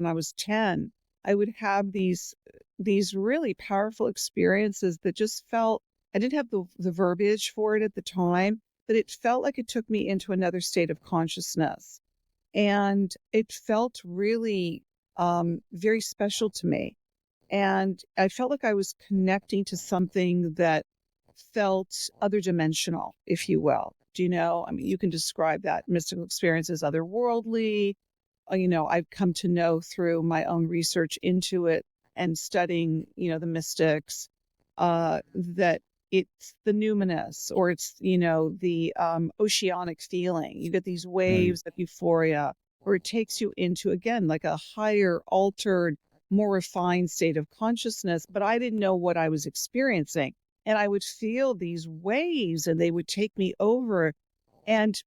when I was 10, I would have these really powerful experiences that just felt, I didn't have the verbiage for it at the time, but it felt like it took me into another state of consciousness. And it felt really very special to me. And I felt like I was connecting to something that felt other dimensional, if you will. Do you know? I mean, you can describe that mystical experience as otherworldly. I've come to know through my own research into it and studying, the mystics, that it's the numinous, or it's, the oceanic feeling. You get these waves of euphoria, or it takes you into, again, like a higher, altered, more refined state of consciousness. But I didn't know what I was experiencing. And I would feel these waves and they would take me over. And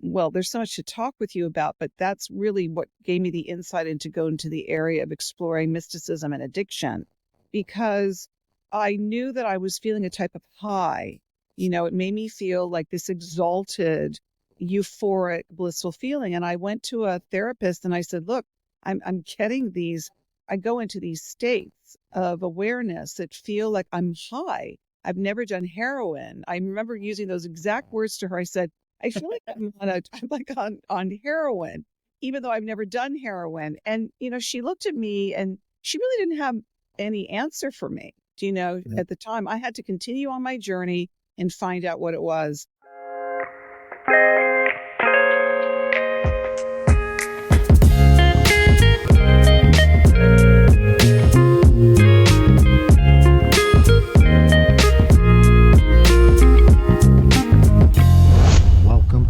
well, there's so much to talk with you about, but that's really what gave me the insight into go into the area of exploring mysticism and addiction, because I knew that I was feeling a type of high. It made me feel like this exalted, euphoric, blissful feeling. And I went to a therapist and I said, look, I'm getting these, I go into these states of awareness that feel like I'm high. I've never done heroin. I remember using those exact words to her. I said, I feel like I'm on heroin, even though I've never done heroin. And, she looked at me and she really didn't have any answer for me. At the time I had to continue on my journey and find out what it was.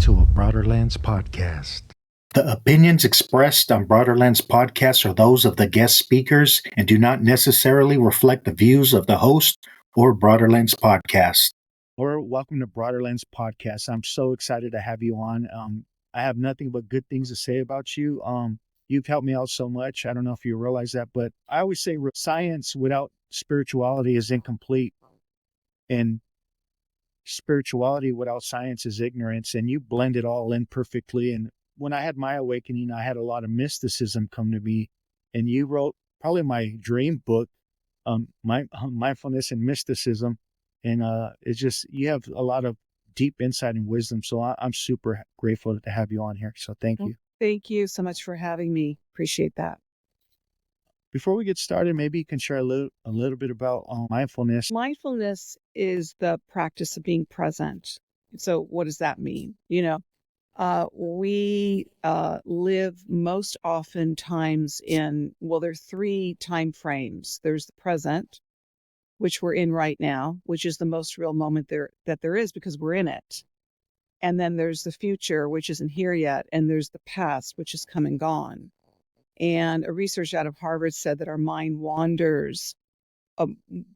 To a Broaderlands podcast. The opinions expressed on Broaderlands podcast are those of the guest speakers and do not necessarily reflect the views of the host or Broaderlands podcast. Or welcome to Broaderlands podcast. I'm so excited to have you on. I have nothing but good things to say about you. You've helped me out so much. I don't know if you realize that, but I always say science without spirituality is incomplete. And spirituality without science is ignorance, and you blend it all in perfectly. And when I had my awakening, I had a lot of mysticism come to me, and you wrote probably my dream book, Mindfulness and Mysticism. And it's just, you have a lot of deep insight and wisdom. So I'm super grateful to have you on here. So thank you. Thank you so much for having me. Appreciate that. Before we get started, maybe you can share a little bit about mindfulness. Mindfulness is the practice of being present. So what does that mean? We live most oftentimes in, there are three time frames. There's the present, which we're in right now, which is the most real moment that there is because we're in it. And then there's the future, which isn't here yet. And there's the past, which is come and gone. And a research out of Harvard said that our mind wanders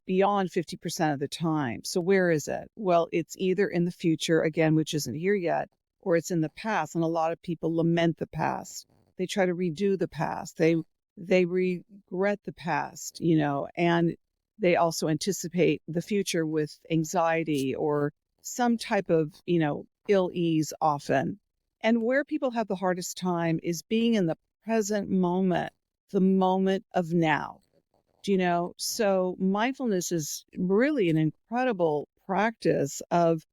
beyond 50% of the time. So where is it? Well, it's either in the future, again, which isn't here yet, or it's in the past. And a lot of people lament the past. They try to redo the past. They regret the past, and they also anticipate the future with anxiety or some type of, ill ease often. And where people have the hardest time is being in the present moment, the moment of now. So mindfulness is really an incredible practice of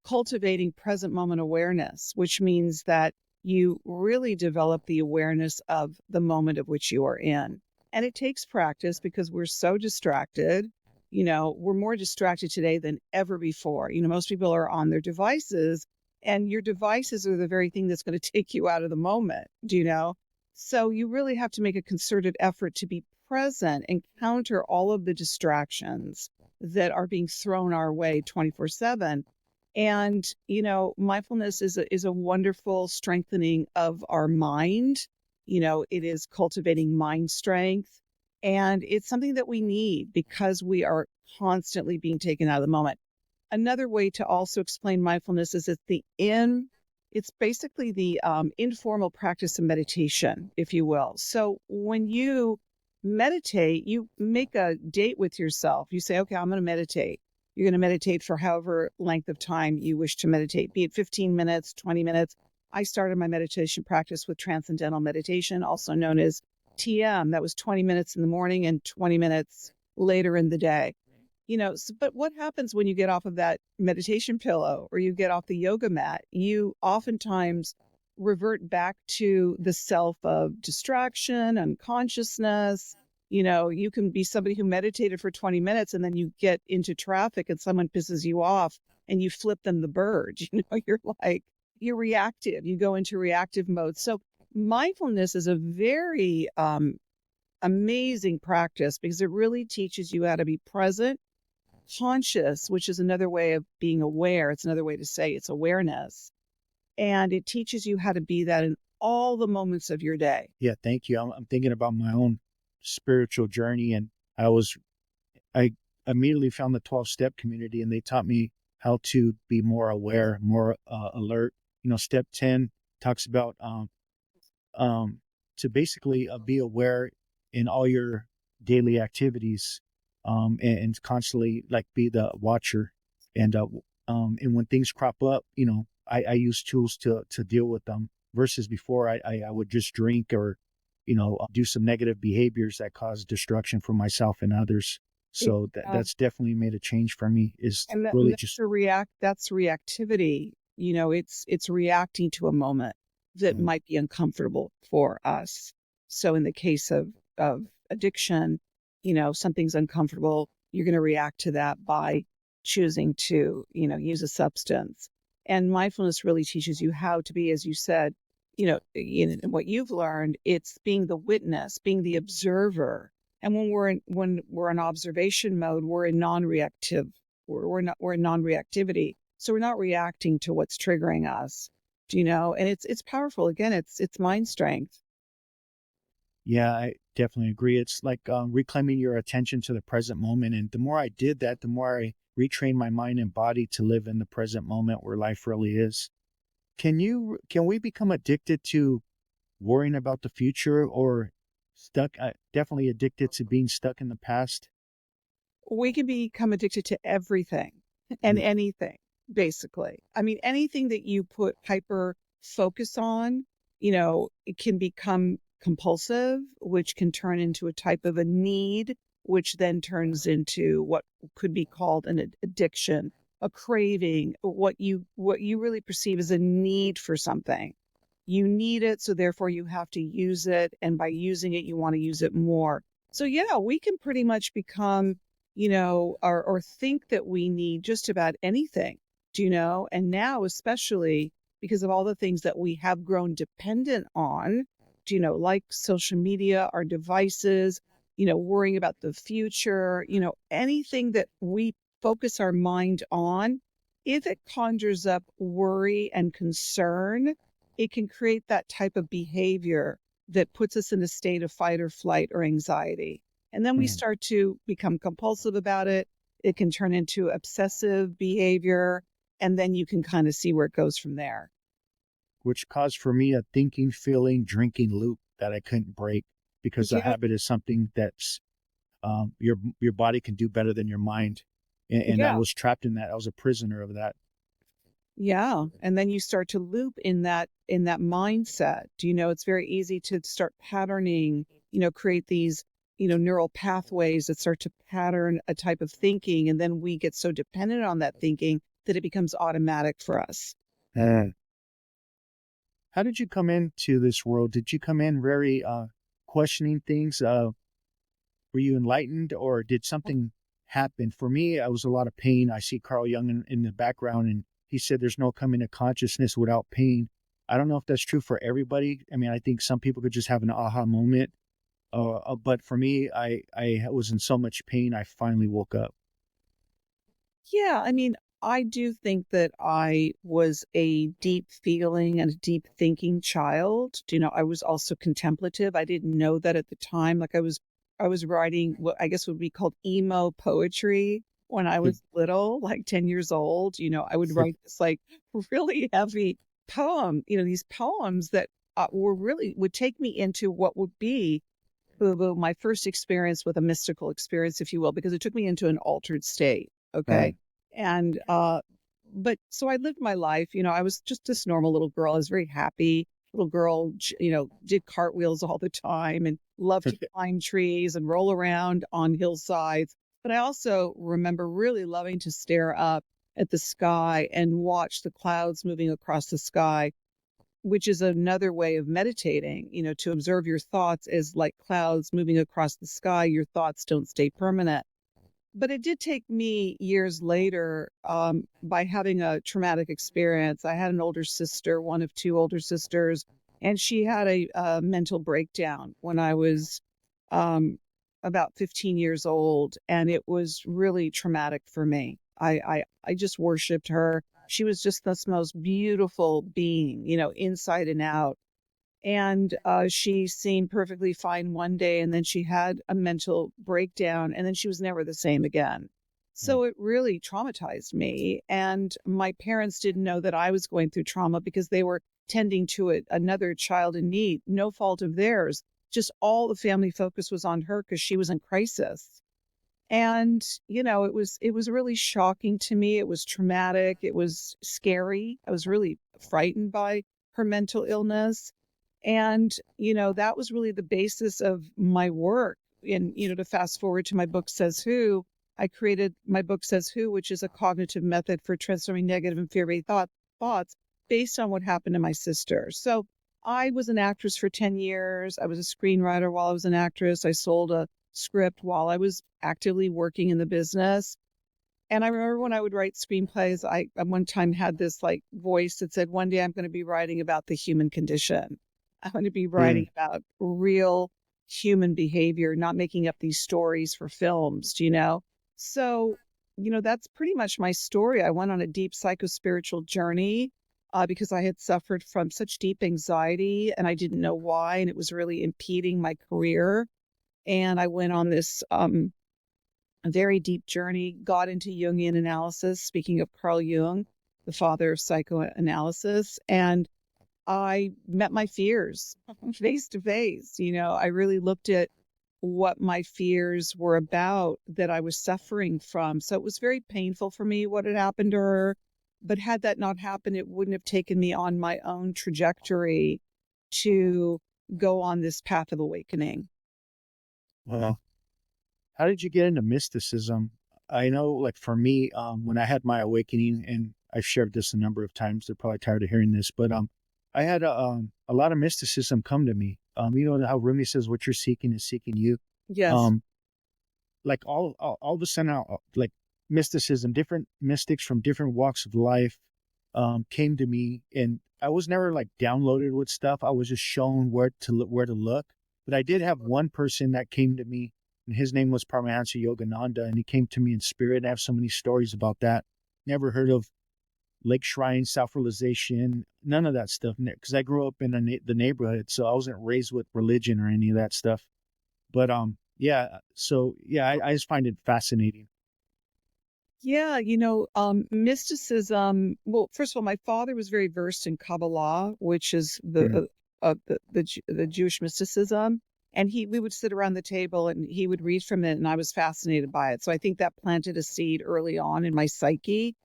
cultivating present moment awareness, which means that you really develop the awareness of the moment of which you are in. And it takes practice because we're so distracted. We're more distracted today than ever before. Most people are on their devices, and your devices are the very thing that's going to take you out of the moment. So you really have to make a concerted effort to be present and counter all of the distractions that are being thrown our way 24/7. And, mindfulness is a wonderful strengthening of our mind. It is cultivating mind strength. And it's something that we need because we are constantly being taken out of the moment. Another way to also explain mindfulness is it's basically the informal practice of meditation, if you will. So when you meditate, you make a date with yourself. You say, okay, I'm going to meditate. You're going to meditate for however length of time you wish to meditate, be it 15 minutes, 20 minutes. I started my meditation practice with transcendental meditation, also known as TM, that was 20 minutes in the morning and 20 minutes later in the day. But what happens when you get off of that meditation pillow or you get off the yoga mat? You oftentimes revert back to the self of distraction, unconsciousness. You can be somebody who meditated for 20 minutes and then you get into traffic and someone pisses you off and you flip them the bird. You're reactive. You go into reactive mode. So mindfulness is a very amazing practice because it really teaches you how to be present, conscious, which is another way of being aware. It's another way to say it's awareness. And it teaches you how to be that in all the moments of your day. Yeah, thank you. I'm thinking about my own spiritual journey, and I immediately found the 12-step community, and they taught me how to be more aware, more alert. Step 10 talks about to basically be aware in all your daily activities, and constantly be the watcher. And when things crop up, I use tools to deal with them versus before I would just drink or, do some negative behaviors that cause destruction for myself and others. So that's definitely made a change for me is and really that's just that's reactivity. It's reacting to a moment that might be uncomfortable for us. So in the case of addiction, something's uncomfortable, you're going to react to that by choosing to, use a substance. And mindfulness really teaches you how to be, as you said, in what you've learned, it's being the witness, being the observer. And when we're in observation mode, we're in non-reactive. We're in non-reactivity. So we're not reacting to what's triggering us. And it's powerful. Again, it's mind strength. Yeah, I definitely agree. It's like reclaiming your attention to the present moment. And the more I did that, the more I retrained my mind and body to live in the present moment where life really is. Can we become addicted to worrying about the future or definitely addicted to being stuck in the past? We can become addicted to everything and anything, basically. I mean, anything that you put hyper focus on, it can become compulsive, which can turn into a type of a need, which then turns into what could be called an addiction, a craving, what you really perceive as a need for something. You need it, so therefore you have to use it, and by using it, you want to use it more. So yeah, we can pretty much become, or think that we need just about anything, and now especially because of all the things that we have grown dependent on, like social media, our devices, worrying about the future, anything that we focus our mind on, if it conjures up worry and concern, it can create that type of behavior that puts us in a state of fight or flight or anxiety. And then we start to become compulsive about it. It can turn into obsessive behavior. And then you can kind of see where it goes from there. Which caused for me a thinking, feeling, drinking loop that I couldn't break because the habit is something that's your body can do better than your mind. And I was trapped in that. I was a prisoner of that. Yeah. And then you start to loop in that mindset. It's very easy to start patterning, create these, neural pathways that start to pattern a type of thinking. And then we get so dependent on that thinking that it becomes automatic for us. How did you come into this world? Did you come in very questioning things? Were you enlightened or did something happen? For me, I was a lot of pain. I see Carl Jung in the background, and he said there's no coming to consciousness without pain. I don't know if that's true for everybody. I mean, I think some people could just have an aha moment. But for me, I was in so much pain, I finally woke up. Yeah, I mean, I do think that I was a deep feeling and a deep thinking child. I was also contemplative. I didn't know that at the time. Like I was writing what I guess would be called emo poetry when I was little, like 10 years old. I would write this like really heavy poem, these poems that would take me into what would be my first experience with a mystical experience, if you will, because it took me into an altered state. Okay. And, but so I lived my life, I was just this normal little girl. I was very happy, little girl, did cartwheels all the time and loved to climb trees and roll around on hillsides. But I also remember really loving to stare up at the sky and watch the clouds moving across the sky, which is another way of meditating, to observe your thoughts as like clouds moving across the sky. Your thoughts don't stay permanent. But it did take me years later, by having a traumatic experience. I had an older sister, one of two older sisters, and she had a mental breakdown when I was about 15 years old. And it was really traumatic for me. I just worshiped her. She was just this most beautiful being, inside and out. And she seemed perfectly fine one day, and then she had a mental breakdown, and then she was never the same again. So it really traumatized me. And my parents didn't know that I was going through trauma because they were tending to another child in need, no fault of theirs. Just all the family focus was on her because she was in crisis. And, it was really shocking to me. It was traumatic. It was scary. I was really frightened by her mental illness. And, that was really the basis of my work. And, to fast forward to my book Says Who, I created my book Says Who, which is a cognitive method for transforming negative and fear-based thoughts based on what happened to my sister. So I was an actress for 10 years. I was a screenwriter while I was an actress. I sold a script while I was actively working in the business. And I remember when I would write screenplays, I at one time had this like voice that said, one day I'm going to be writing about the human condition. I'm going to be writing about real human behavior, not making up these stories for films, So, that's pretty much my story. I went on a deep psycho-spiritual journey because I had suffered from such deep anxiety and I didn't know why. And it was really impeding my career. And I went on this very deep journey, got into Jungian analysis, speaking of Carl Jung, the father of psychoanalysis. And I met my fears face to face. I really looked at what my fears were about that I was suffering from. So it was very painful for me what had happened to her. But had that not happened, it wouldn't have taken me on my own trajectory to go on this path of awakening. Well, how did you get into mysticism? I know, like for me, when I had my awakening, and I've shared this a number of times, they're probably tired of hearing this, but I had a lot of mysticism come to me. You know how Rumi says, "What you're seeking is seeking you." Yes. Like all of a sudden, like mysticism, different mystics from different walks of life came to me, and I was never like downloaded with stuff. I was just shown where to look. But I did have one person that came to me, and his name was Paramahansa Yogananda, and he came to me in spirit. I have so many stories about that. Never heard of lake shrine, self-realization, none of that stuff. Because I grew up in the neighborhood, so I wasn't raised with religion or any of that stuff. But yeah, so yeah, I just find it fascinating. Yeah, mysticism. Well, first of all, my father was very versed in Kabbalah, which is the Jewish mysticism, and we would sit around the table and he would read from it, and I was fascinated by it. So I think that planted a seed early on in my psyche.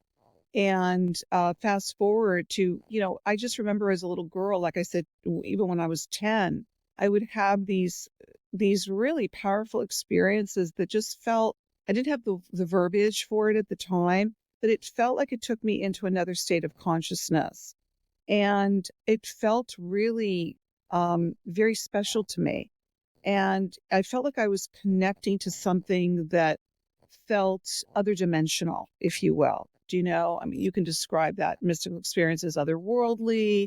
And fast forward to, I just remember as a little girl, like I said, even when I was 10, I would have these really powerful experiences that just felt, I didn't have the verbiage for it at the time, but it felt like it took me into another state of consciousness. And it felt really very special to me. And I felt like I was connecting to something that felt other dimensional, if you will. Do you know? I mean, you can describe that mystical experience as otherworldly.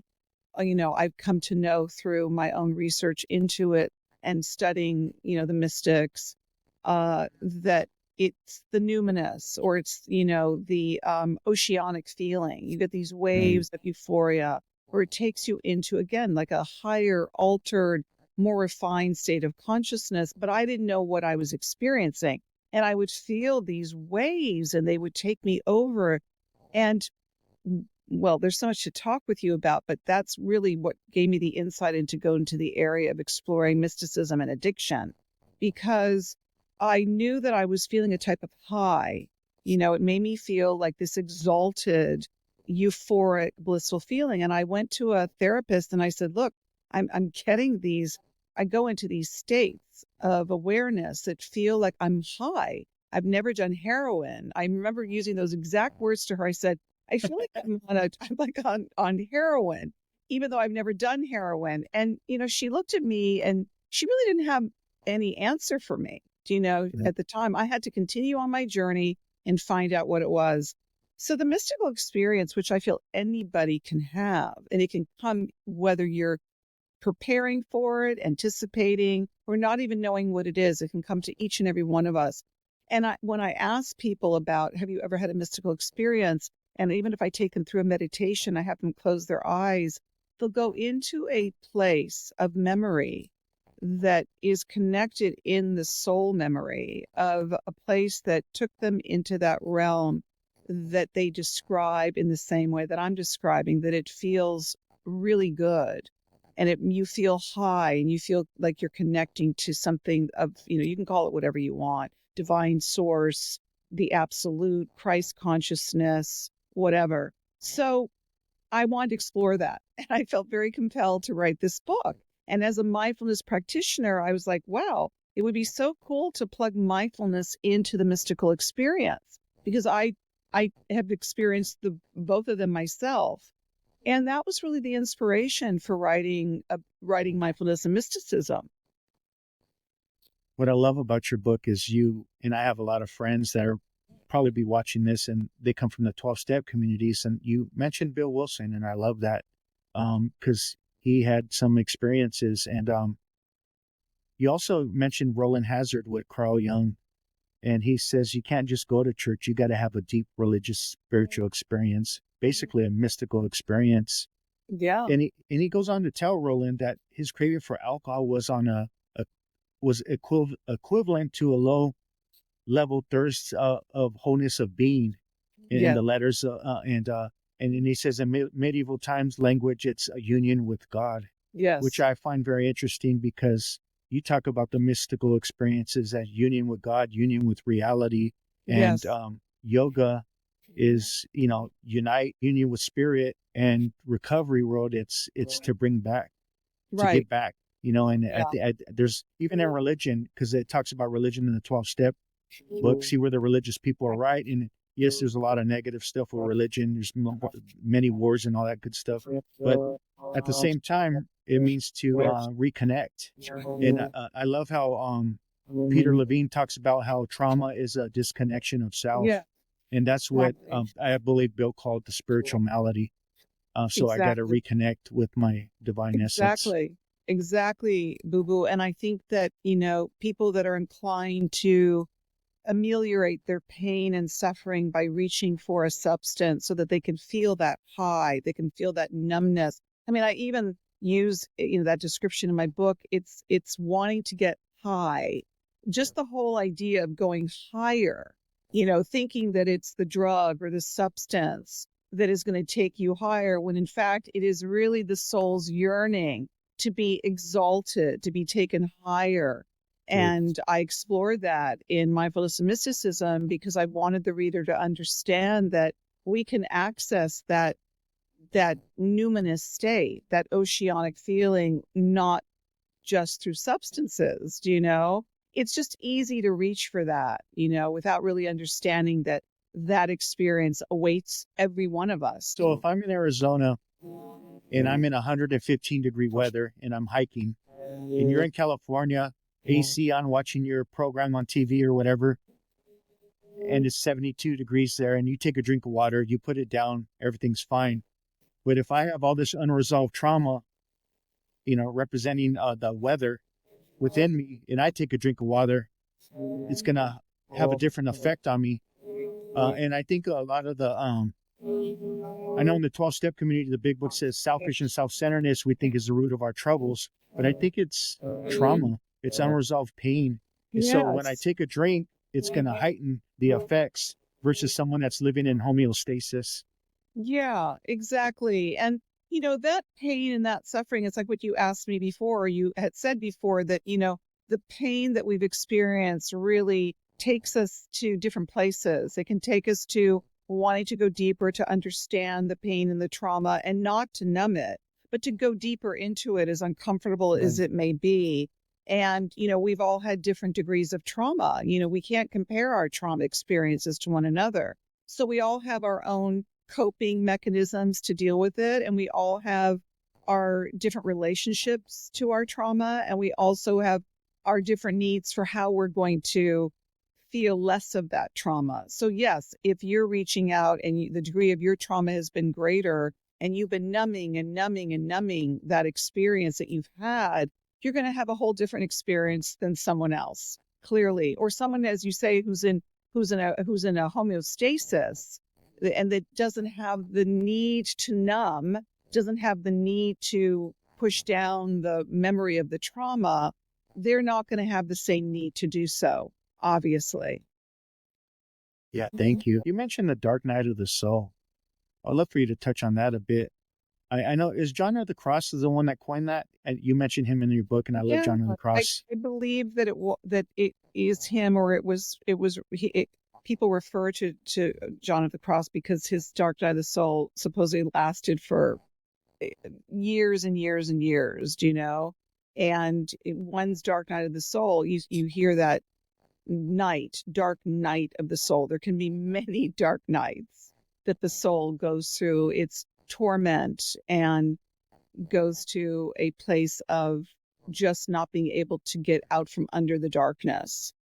I've come to know through my own research into it and studying, the mystics, that it's the numinous, or it's, the oceanic feeling. You get these waves of euphoria, or it takes you into, again, like a higher, altered, more refined state of consciousness. But I didn't know what I was experiencing. And I would feel these waves and they would take me over. And well, there's so much to talk with you about, but that's really what gave me the insight into go into the area of exploring mysticism and addiction, because I knew that I was feeling a type of high. It made me feel like this exalted euphoric, blissful feeling. And I went to a therapist and I said, look, I'm getting these, I go into these states of awareness that feel like I'm high. I've never done heroin. I remember using those exact words to her. I said, I feel like I'm like on heroin, even though I've never done heroin. And, she looked at me and she really didn't have any answer for me. At the time I had to continue on my journey and find out what it was. So the mystical experience, which I feel anybody can have, and it can come whether you're preparing for it, anticipating, or not even knowing what it is, it can come to each and every one of us. And when I ask people about, have you ever had a mystical experience? And even if I take them through a meditation, I have them close their eyes, they'll go into a place of memory that is connected in the soul memory of a place that took them into that realm that they describe in the same way that I'm describing, that it feels really good. And you feel high and you feel like you're connecting to something of, you can call it whatever you want, divine source, the absolute, Christ consciousness, whatever. So I wanted to explore that. And I felt very compelled to write this book. And as a mindfulness practitioner, I was like, wow, it would be so cool to plug mindfulness into the mystical experience, because I have experienced both of them myself. And that was really the inspiration for writing Mindfulness and Mysticism. What I love about your book is and I have a lot of friends that are probably be watching this, and they come from the 12-step communities. And you mentioned Bill Wilson, and I love that because he had some experiences. And you also mentioned Roland Hazard with Carl Jung. And he says you can't just go to church. You got to have a deep religious, spiritual experience, basically a mystical experience. Yeah. And he goes on to tell Roland that his craving for alcohol was equivalent to a low level thirst of wholeness of being in the letters. And then he says in medieval times language, it's a union with God. Yes. Which I find very interesting, because you talk about the mystical experiences as union with God, union with reality. And yoga is, union with spirit, and recovery world. It's to bring back, to get back, and there's even in religion, because it talks about religion in the 12-step book, see where the religious people are right. And yes, there's a lot of negative stuff with religion. There's many wars and all that good stuff. But at the same time, it means to reconnect. And I love how Peter Levine talks about how trauma is a disconnection of self. Yeah. And that's what I believe Bill called the spiritual malady. So I got to reconnect with my divine essence. Exactly, Boo Boo. And I think that, people that are inclined to ameliorate their pain and suffering by reaching for a substance so that they can feel that high, they can feel that numbness. I mean, I even use, that description in my book. It's wanting to get high. Just the whole idea of going higher, thinking that it's the drug or the substance that is going to take you higher, when in fact it is really the soul's yearning to be exalted, to be taken higher. And I explored that in Mindfulness and Mysticism because I wanted the reader to understand that we can access that numinous state, that oceanic feeling, not just through substances. It's just easy to reach for that, without really understanding that experience awaits every one of us. So if I'm in Arizona and I'm in 115-degree weather and I'm hiking, and you're in California, AC on, watching your program on TV or whatever, and it's 72 degrees there, and you take a drink of water, you put it down, everything's fine. But if I have all this unresolved trauma, representing the weather within me, and I take a drink of water, it's going to have a different effect on me. And I think a lot of the, I know in the 12-step community, the big book says selfish and self-centeredness, we think is the root of our troubles. But I think it's trauma. It's unresolved pain. Yes. So when I take a drink, it's going to heighten the effects versus someone that's living in homeostasis. Yeah, exactly. And, that pain and that suffering, it's like what you asked me before. You had said before that, the pain that we've experienced really takes us to different places. It can take us to wanting to go deeper to understand the pain and the trauma, and not to numb it, but to go deeper into it, as uncomfortable as it may be. And, we've all had different degrees of trauma. We can't compare our trauma experiences to one another. So we all have our own coping mechanisms to deal with it. And we all have our different relationships to our trauma. And we also have our different needs for how we're going to feel less of that trauma. So yes, if you're reaching out and the degree of your trauma has been greater, and you've been numbing and numbing and numbing that experience that you've had, you're going to have a whole different experience than someone else, clearly, or someone, as you say, who's in a homeostasis, and that doesn't have the need to numb, doesn't have the need to push down the memory of the trauma. They're not going to have the same need to do so, obviously. Yeah, thank you. You mentioned the dark night of the soul. I'd love for you to touch on that a bit. I know, is John of the Cross the one that coined that? And you mentioned him in your book, and I love John of the Cross. I believe that it is him, or people refer to John of the Cross because his dark night of the soul supposedly lasted for years and years and years, and one's dark night of the soul, you hear that dark night of the soul. There can be many dark nights that the soul goes through its torment and goes to a place of just not being able to get out from under the darkness.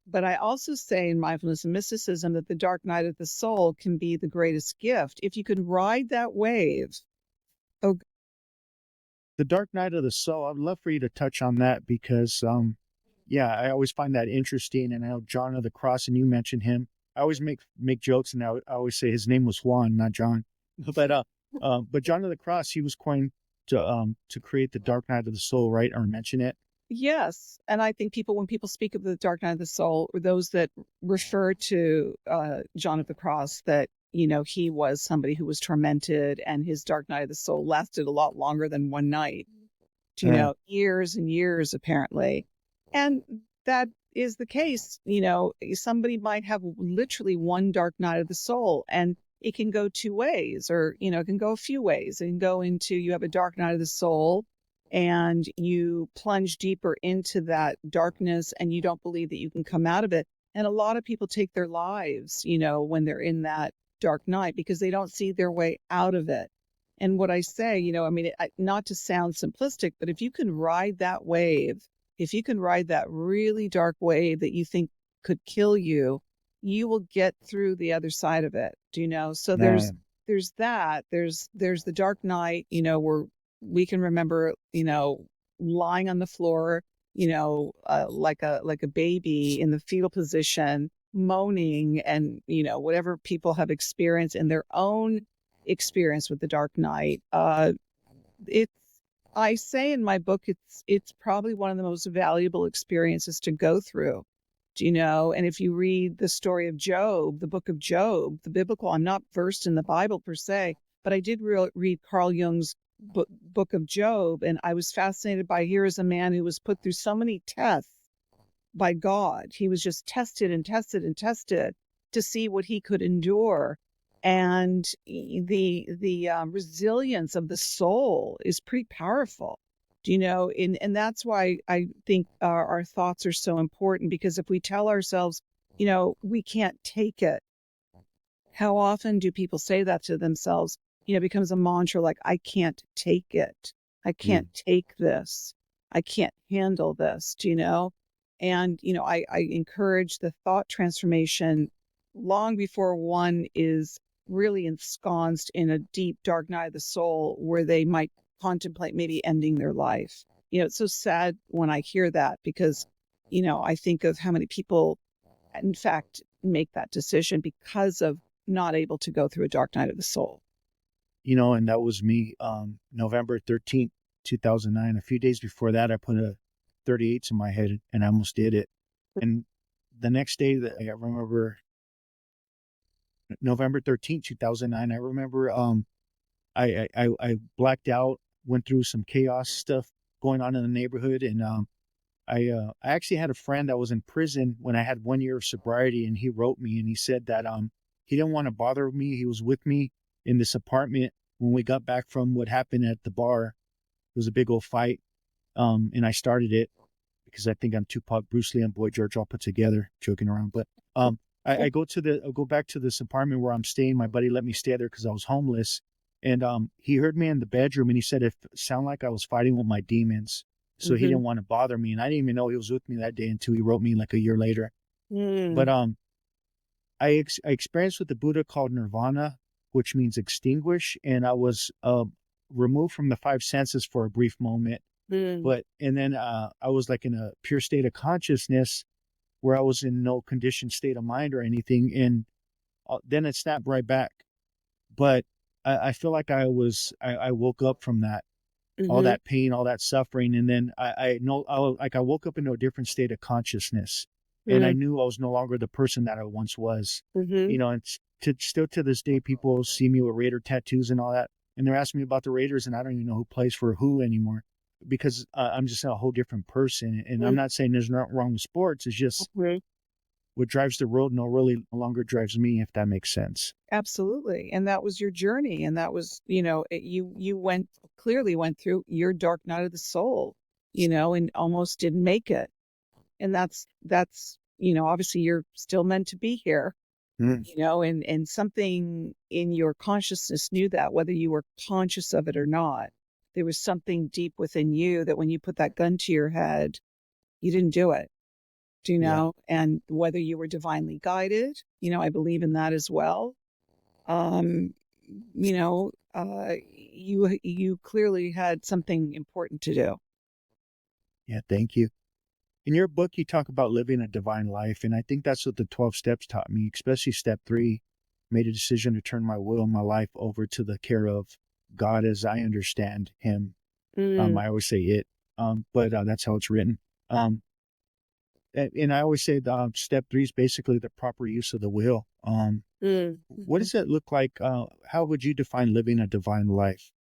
But I also say in Mindfulness and Mysticism that the dark night of the soul can be the greatest gift. If you can ride that wave. The dark night of the soul, I'd love for you to touch on that because, I always find that interesting. And I know John of the Cross, and you mentioned him. I always make jokes, and I always say his name was Juan, not John. But John of the Cross, he was coined to create the dark night of the soul, right? Or mention it. Yes, and I think when people speak of the dark night of the soul, or those that refer to John of the Cross, that he was somebody who was tormented, and his dark night of the soul lasted a lot longer than one night. Years and years apparently, and that is the case. Somebody might have literally one dark night of the soul, and it can go two ways, or it can go a few ways. It can go into, you have a dark night of the soul and you plunge deeper into that darkness and you don't believe that you can come out of it. And a lot of people take their lives, when they're in that dark night, because they don't see their way out of it. And what I say, not to sound simplistic, but if you can ride that wave, if you can ride that really dark wave that you think could kill you, you will get through the other side of it. So there's that, there's the dark night, where we can remember, lying on the floor, like a baby in the fetal position, moaning, and, whatever people have experienced in their own experience with the dark night. I say in my book, it's probably one of the most valuable experiences to go through. And if you read the story of Job, the book of Job, the biblical, I'm not versed in the Bible per se, but I did read Carl Jung's book of Job, and I was fascinated by, here is a man who was put through so many tests by God. He was just tested and tested and tested to see what he could endure. And the resilience of the soul is pretty powerful. And that's why I think our thoughts are so important, because if we tell ourselves, we can't take it, how often do people say that to themselves? It becomes a mantra, like, I can't take it. I can't take this. I can't handle this, And, I encourage the thought transformation long before one is really ensconced in a deep, dark night of the soul where they might contemplate maybe ending their life. It's so sad when I hear that, because, I think of how many people, in fact, make that decision because of not able to go through a dark night of the soul. And that was me, November 13th, 2009. A few days before that, I put a 38 in my head and I almost did it. And the next day, that I remember, November 13th, 2009, I remember I blacked out, went through some chaos stuff going on in the neighborhood. And I actually had a friend that was in prison when I had 1 year of sobriety, and he wrote me and he said that he didn't want to bother me. He was with me in this apartment when we got back from what happened at the bar. It was a big old fight. And I started it because I think I'm Tupac, Bruce Lee, and Boy George all put together, joking around. But I go back to this apartment where I'm staying. My buddy let me stay there because I was homeless. And he heard me in the bedroom and he said it sounded like I was fighting with my demons. So he didn't want to bother me. And I didn't even know he was with me that day until he wrote me like a year later. But I experienced what the Buddha called nirvana, which means extinguish. And I was removed from the five senses for a brief moment. And then I was like in a pure state of consciousness where I was in no conditioned state of mind or anything. And then it snapped right back. But I feel like I woke up from that, all that pain, all that suffering. And then I woke up into a different state of consciousness. And I knew I was no longer the person that I once was. And still to this day, people see me with Raider tattoos and all that. And they're asking me about the Raiders, and I don't even know who plays for who anymore because I'm just a whole different person. And I'm not saying there's nothing wrong with sports. It's just what drives the world no longer drives me, if that makes sense. Absolutely. And that was your journey. And that was, you clearly went through your dark night of the soul, and almost didn't make it. And that's, obviously you're still meant to be here, and something in your consciousness knew that, whether you were conscious of it or not. There was something deep within you that when you put that gun to your head, you didn't do it. And whether you were divinely guided, I believe in that as well. You clearly had something important to do. Yeah, thank you. In your book, you talk about living a divine life, and I think that's what the 12 steps taught me, especially step 3, made a decision to turn my will and my life over to the care of God as I understand him. I always say it, but that's how it's written. And I always say step 3 is basically the proper use of the will. What does it look like? How would you define living a divine life?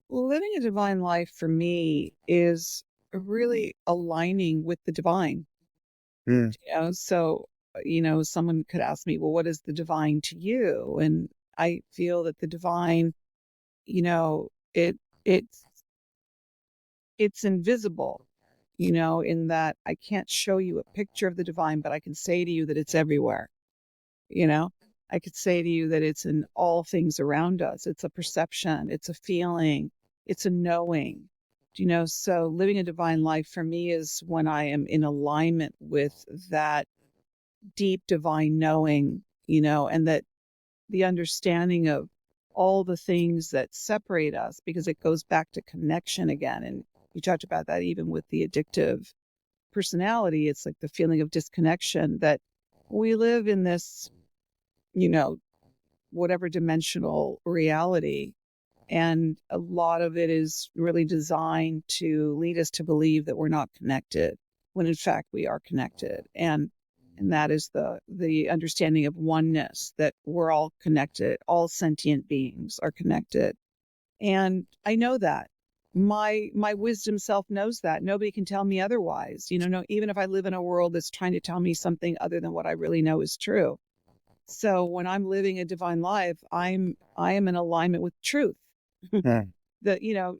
Living a divine life for me is really aligning with the divine. So, someone could ask me, well, what is the divine to you? And I feel that the divine, it's invisible, in that I can't show you a picture of the divine, but I can say to you that it's everywhere. I could say to you that it's in all things around us. It's a perception, it's a feeling, it's a knowing. So living a divine life for me is when I am in alignment with that deep divine knowing, and that the understanding of all the things that separate us, because it goes back to connection again. And you talked about that even with the addictive personality. It's like the feeling of disconnection, that we live in this, whatever dimensional reality. And a lot of it is really designed to lead us to believe that we're not connected, when in fact we are connected. And that is the understanding of oneness, that we're all connected. All sentient beings are connected. And I know that. My wisdom self knows that. Nobody can tell me otherwise. No, even if I live in a world that's trying to tell me something other than what I really know is true. So when I'm living a divine life, I am in alignment with truth. The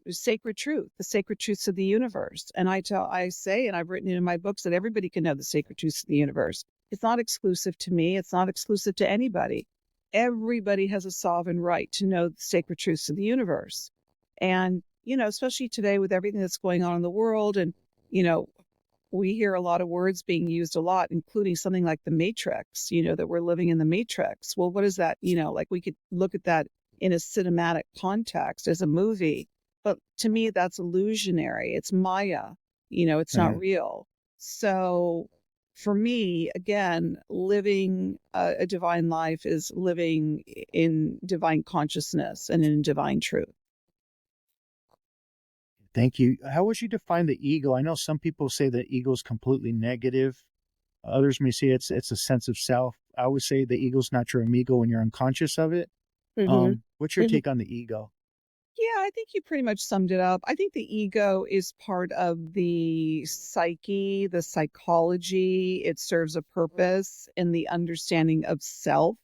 sacred truth, the sacred truths of the universe. And I say, and I've written it in my books, that everybody can know the sacred truths of the universe. It's not exclusive to me. It's not exclusive to anybody. Everybody has a sovereign right to know the sacred truths of the universe. And, especially today with everything that's going on in the world, and, we hear a lot of words being used a lot, including something like the Matrix, that we're living in the Matrix. Well, what is that? Like we could look at that in a cinematic context as a movie, but to me, that's illusionary. It's Maya, it's not real. So for me, again, living a divine life is living in divine consciousness and in divine truth. Thank you. How would you define the ego? I know some people say that ego is completely negative. Others may say it's a sense of self. I would say the ego's not your amigo when you're unconscious of it. What's your take on the ego? Yeah, I think you pretty much summed it up. I think the ego is part of the psyche, the psychology. It serves a purpose in the understanding of self.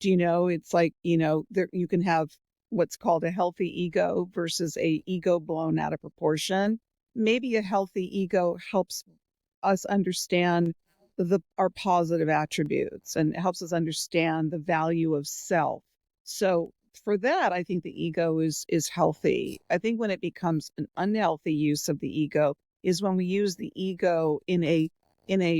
Do you know, it's like, there you can have what's called a healthy ego versus a ego blown out of proportion. Maybe a healthy ego helps us understand our positive attributes, and it helps us understand the value of self. So for that, I think the ego is healthy. I think when it becomes an unhealthy use of the ego is when we use the ego in a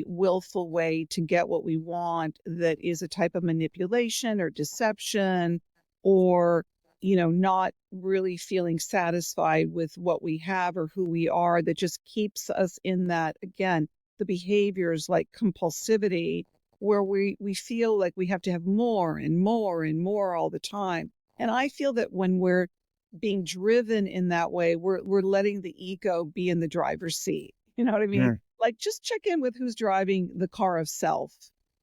willful way to get what we want, that is a type of manipulation or deception, or not really feeling satisfied with what we have or who we are, that just keeps us in that, again, the behaviors like compulsivity, where we feel like we have to have more and more and more all the time. And I feel that when we're being driven in that way, we're letting the ego be in the driver's seat. You know what I mean? Mm, Like, just check in with who's driving the car of self.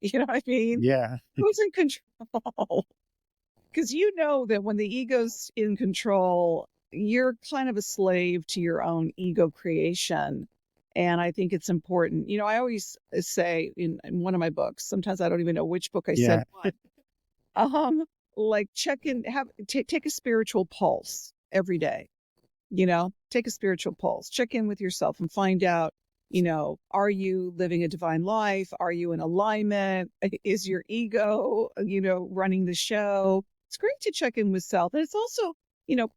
You know what I mean? yeah. Who's in control? Because you know that when the ego's in control, you're kind of a slave to your own ego creation. And I think it's important. I always say in one of my books, sometimes I don't even know which book I said Yeah. what. Um, like, check in, take a spiritual pulse every day. Take a spiritual pulse, check in with yourself and find out, are you living a divine life? Are you in alignment? Is your ego, running the show? It's great to check in with self. And it's also,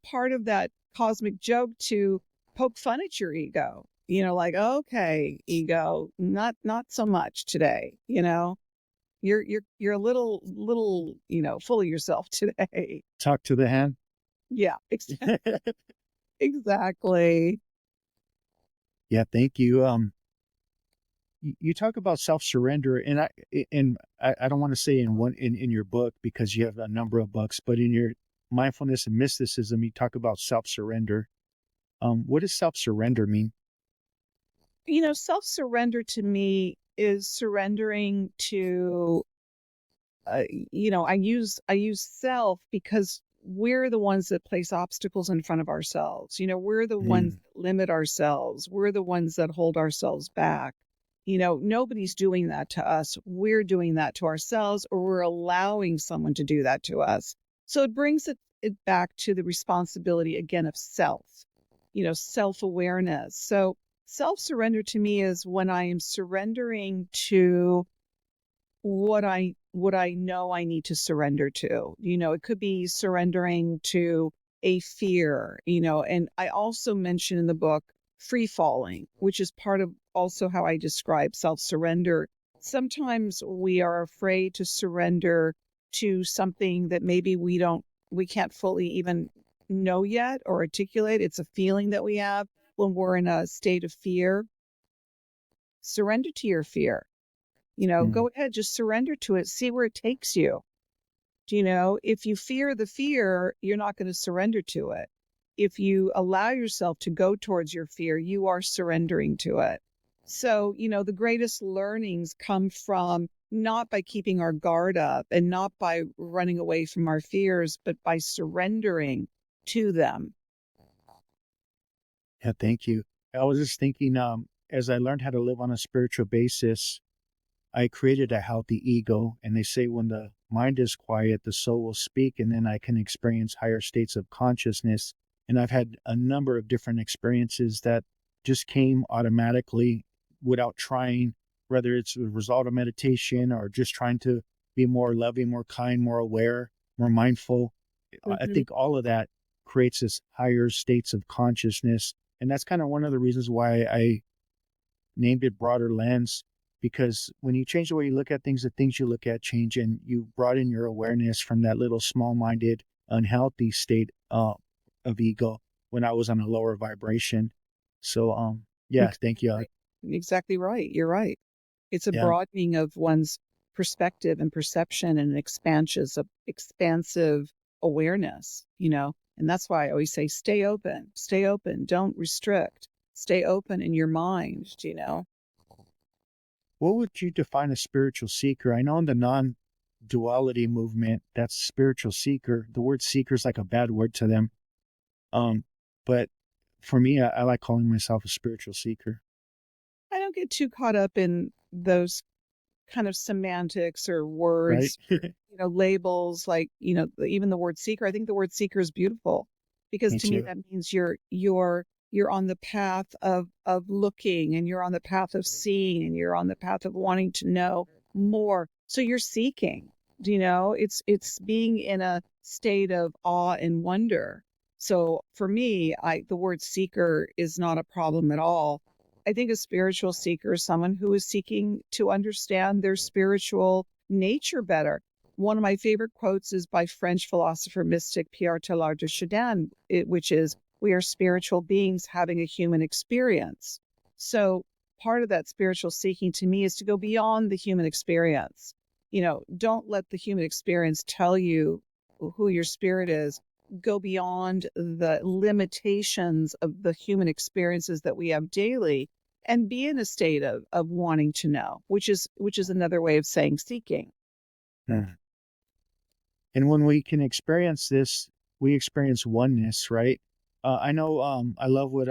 part of that cosmic joke to poke fun at your ego, like, okay, ego, not so much today, you're a little, full of yourself today. Talk to the hand. Yeah, exactly. Yeah, thank you. You talk about self-surrender, and I don't want to say in your book, because you have a number of books, but in your Mindfulness and Mysticism, you talk about self-surrender. What does self-surrender mean? Self-surrender to me is surrendering to, I use self because we're the ones that place obstacles in front of ourselves. We're the ones Mm, that limit ourselves. We're the ones that hold ourselves back. Nobody's doing that to us. We're doing that to ourselves, or we're allowing someone to do that to us. So it brings it back to the responsibility again of self, self-awareness. So self-surrender to me is when I am surrendering to what I know I need to surrender to. It could be surrendering to a fear, and I also mention in the book free falling, which is part of also how I describe self-surrender. Sometimes we are afraid to surrender to something that maybe we can't fully even know yet or articulate. It's a feeling that we have when we're in a state of fear. Surrender to your fear. mm. Go ahead, just surrender to it, see where it takes you. If you fear the fear, you're not going to surrender to it. If you allow yourself to go towards your fear, you are surrendering to it. So, the greatest learnings come from not by keeping our guard up and not by running away from our fears, but by surrendering to them. Yeah, thank you. I was just thinking, as I learned how to live on a spiritual basis, I created a healthy ego. And they say when the mind is quiet, the soul will speak, and then I can experience higher states of consciousness. And I've had a number of different experiences that just came automatically without trying, whether it's a result of meditation or just trying to be more loving, more kind, more aware, more mindful. I Mhm. think all of that creates this higher states of consciousness. And that's kind of one of the reasons why I named it broader lens, because when you change the way you look at things, the things you look at change, and you brought in your awareness from that little small-minded, unhealthy state of ego when I was on a lower vibration. So, yeah, thank you. Exactly. Exactly right. You're right. It's a Yeah, broadening of one's perspective and perception, and an expansive awareness, and that's why I always say stay open, don't restrict, stay open in your mind. what would you define a spiritual seeker? I know in the non-duality movement, that's spiritual seeker. The word seeker is like a bad word to them. But for me, I like calling myself a spiritual seeker. I don't get too caught up in those kind of semantics or Right? words, labels like, even the word seeker. I think the word seeker is beautiful because Me to me too. that means you're on the path of looking, and you're on the path of seeing, and you're on the path of wanting to know more. So you're seeking. It's being in a state of awe and wonder. So for me, the word seeker is not a problem at all. I think a spiritual seeker is someone who is seeking to understand their spiritual nature better. One of my favorite quotes is by French philosopher mystic Pierre Teilhard de Chardin, which is, "We are spiritual beings having a human experience." So part of that spiritual seeking to me is to go beyond the human experience. Don't let the human experience tell you who your spirit is. Go beyond the limitations of the human experiences that we have daily and be in a state of wanting to know, which is another way of saying seeking. Yeah. And when we can experience this, we experience oneness, right? I know, I love what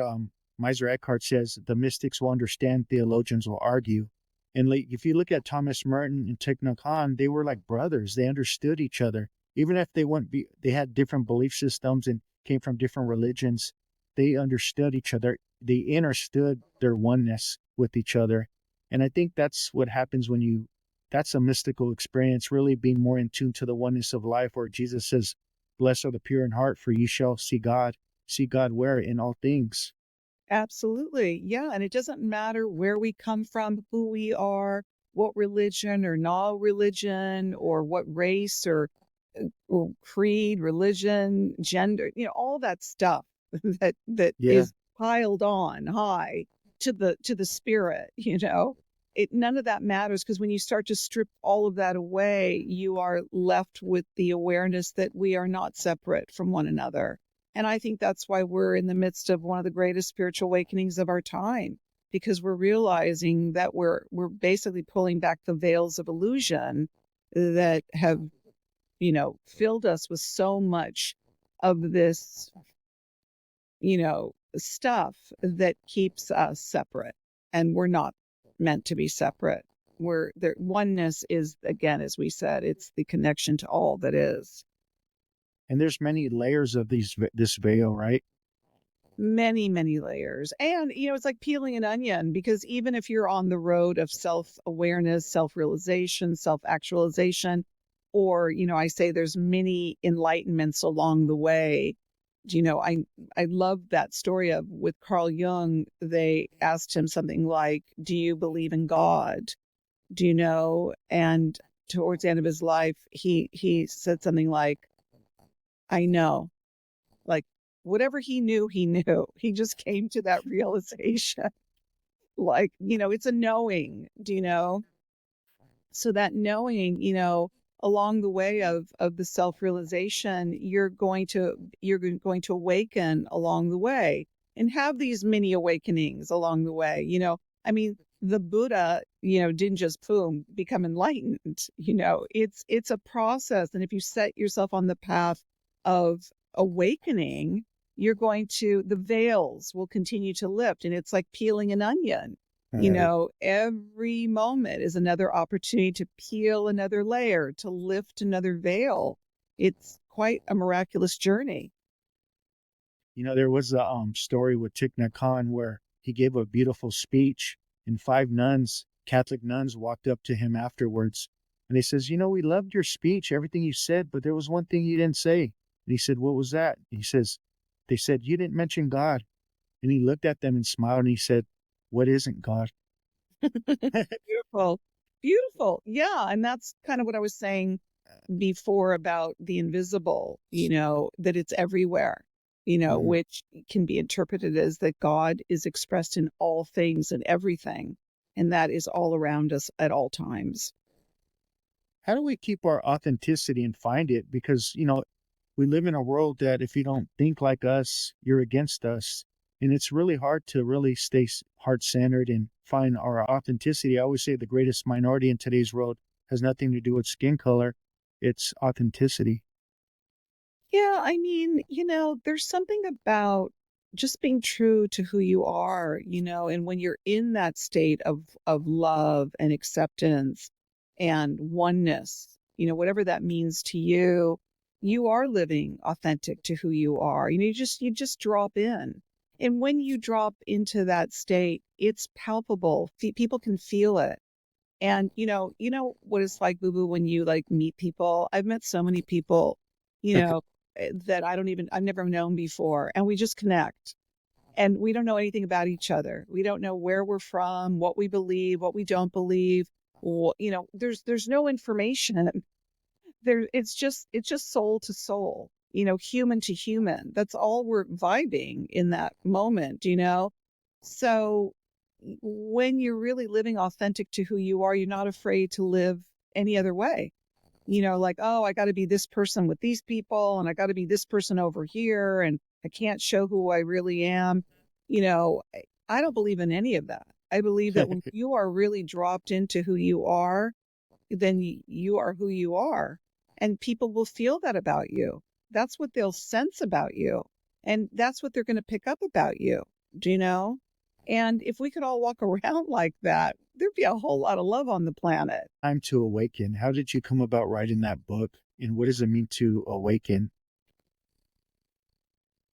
Meiser Eckhart says: the mystics will understand, theologians will argue. And like, if you look at Thomas Merton and Thich Nhat Hanh, they were like brothers. They understood each other, even if they had different belief systems and came from different religions. They understood each other. They understood their oneness with each other, and I think that's what happens when you that's a mystical experience, really being more in tune to the oneness of life, where Jesus says, "Blessed are the pure in heart, for ye shall see God." See God where? In all things. Absolutely. Yeah. And it doesn't matter where we come from, who we are, what religion or no religion, or what race or creed, religion, gender, all that stuff that Yeah. is piled on high to the spirit, none of that matters, because when you start to strip all of that away, you are left with the awareness that we are not separate from one another. And I think that's why we're in the midst of one of the greatest spiritual awakenings of our time, because we're realizing that we're basically pulling back the veils of illusion that have, filled us with so much of this, stuff that keeps us separate. And we're not meant to be separate. We're there. Oneness is, again, as we said, it's the connection to all that is. And there's many layers of this veil, right? Many, many layers. And, it's like peeling an onion, because even if you're on the road of self awareness, self realization, self actualization, or, I say there's many enlightenments along the way. I love that story of with Carl Jung. They asked him something like, "Do you believe in God? Do you know?" And towards the end of his life, he said something like, "I know." Like, whatever he knew, he knew. He just came to that realization. Like, it's a knowing, do you know? So that knowing, along the way of the self-realization, you're going to awaken along the way and have these mini awakenings along the way. I mean, the Buddha, didn't just boom become enlightened. It's a process. And if you set yourself on the path of awakening, the veils will continue to lift, and it's like peeling an onion. Right. Every moment is another opportunity to peel another layer, to lift another veil. It's quite a miraculous journey. There was a story with Thich Nhat Hanh where he gave a beautiful speech, and five nuns, Catholic nuns, walked up to him afterwards, and they says, "We loved your speech, everything you said, but there was one thing you didn't say." And he said, "What was that?" And they said, "You didn't mention God." And he looked at them and smiled, and he said, "What isn't God?" Beautiful. Beautiful. Yeah. And that's kind of what I was saying before about the invisible, that it's everywhere, Mhm. which can be interpreted as that God is expressed in all things and everything. And that is all around us at all times. How do we keep our authenticity and find it? Because, we live in a world that if you don't think like us, you're against us. And it's really hard to really stay heart centered and find our authenticity. I always say the greatest minority in today's world has nothing to do with skin color, it's authenticity. Yeah, I mean, there's something about just being true to who you are, and when you're in that state of love and acceptance and oneness, whatever that means to you, you are living authentic to who you are. You just drop in. And when you drop into that state, it's palpable. People can feel it. And what it's like, Boo Boo, when you like meet people. I've met so many people, you know, that I've never known before, and we just connect. And we don't know anything about each other. We don't know where we're from, what we believe, what we don't believe. There's no information there. It's just soul to soul, human to human. That's all we're vibing in that moment. So when you're really living authentic to who you are, you're not afraid to live any other way. Like, oh, I got to be this person with these people, and I got to be this person over here, and I can't show who I really am. I don't believe in any of that. I believe that when you are really dropped into who you are, then you are who you are, and people will feel that about you. That's what they'll sense about you, and that's what they're going to pick up about you. Do you know? And if we could all walk around like that, there'd be a whole lot of love on the planet. Time to Awaken. How did you come about writing that book? And what does it mean to awaken?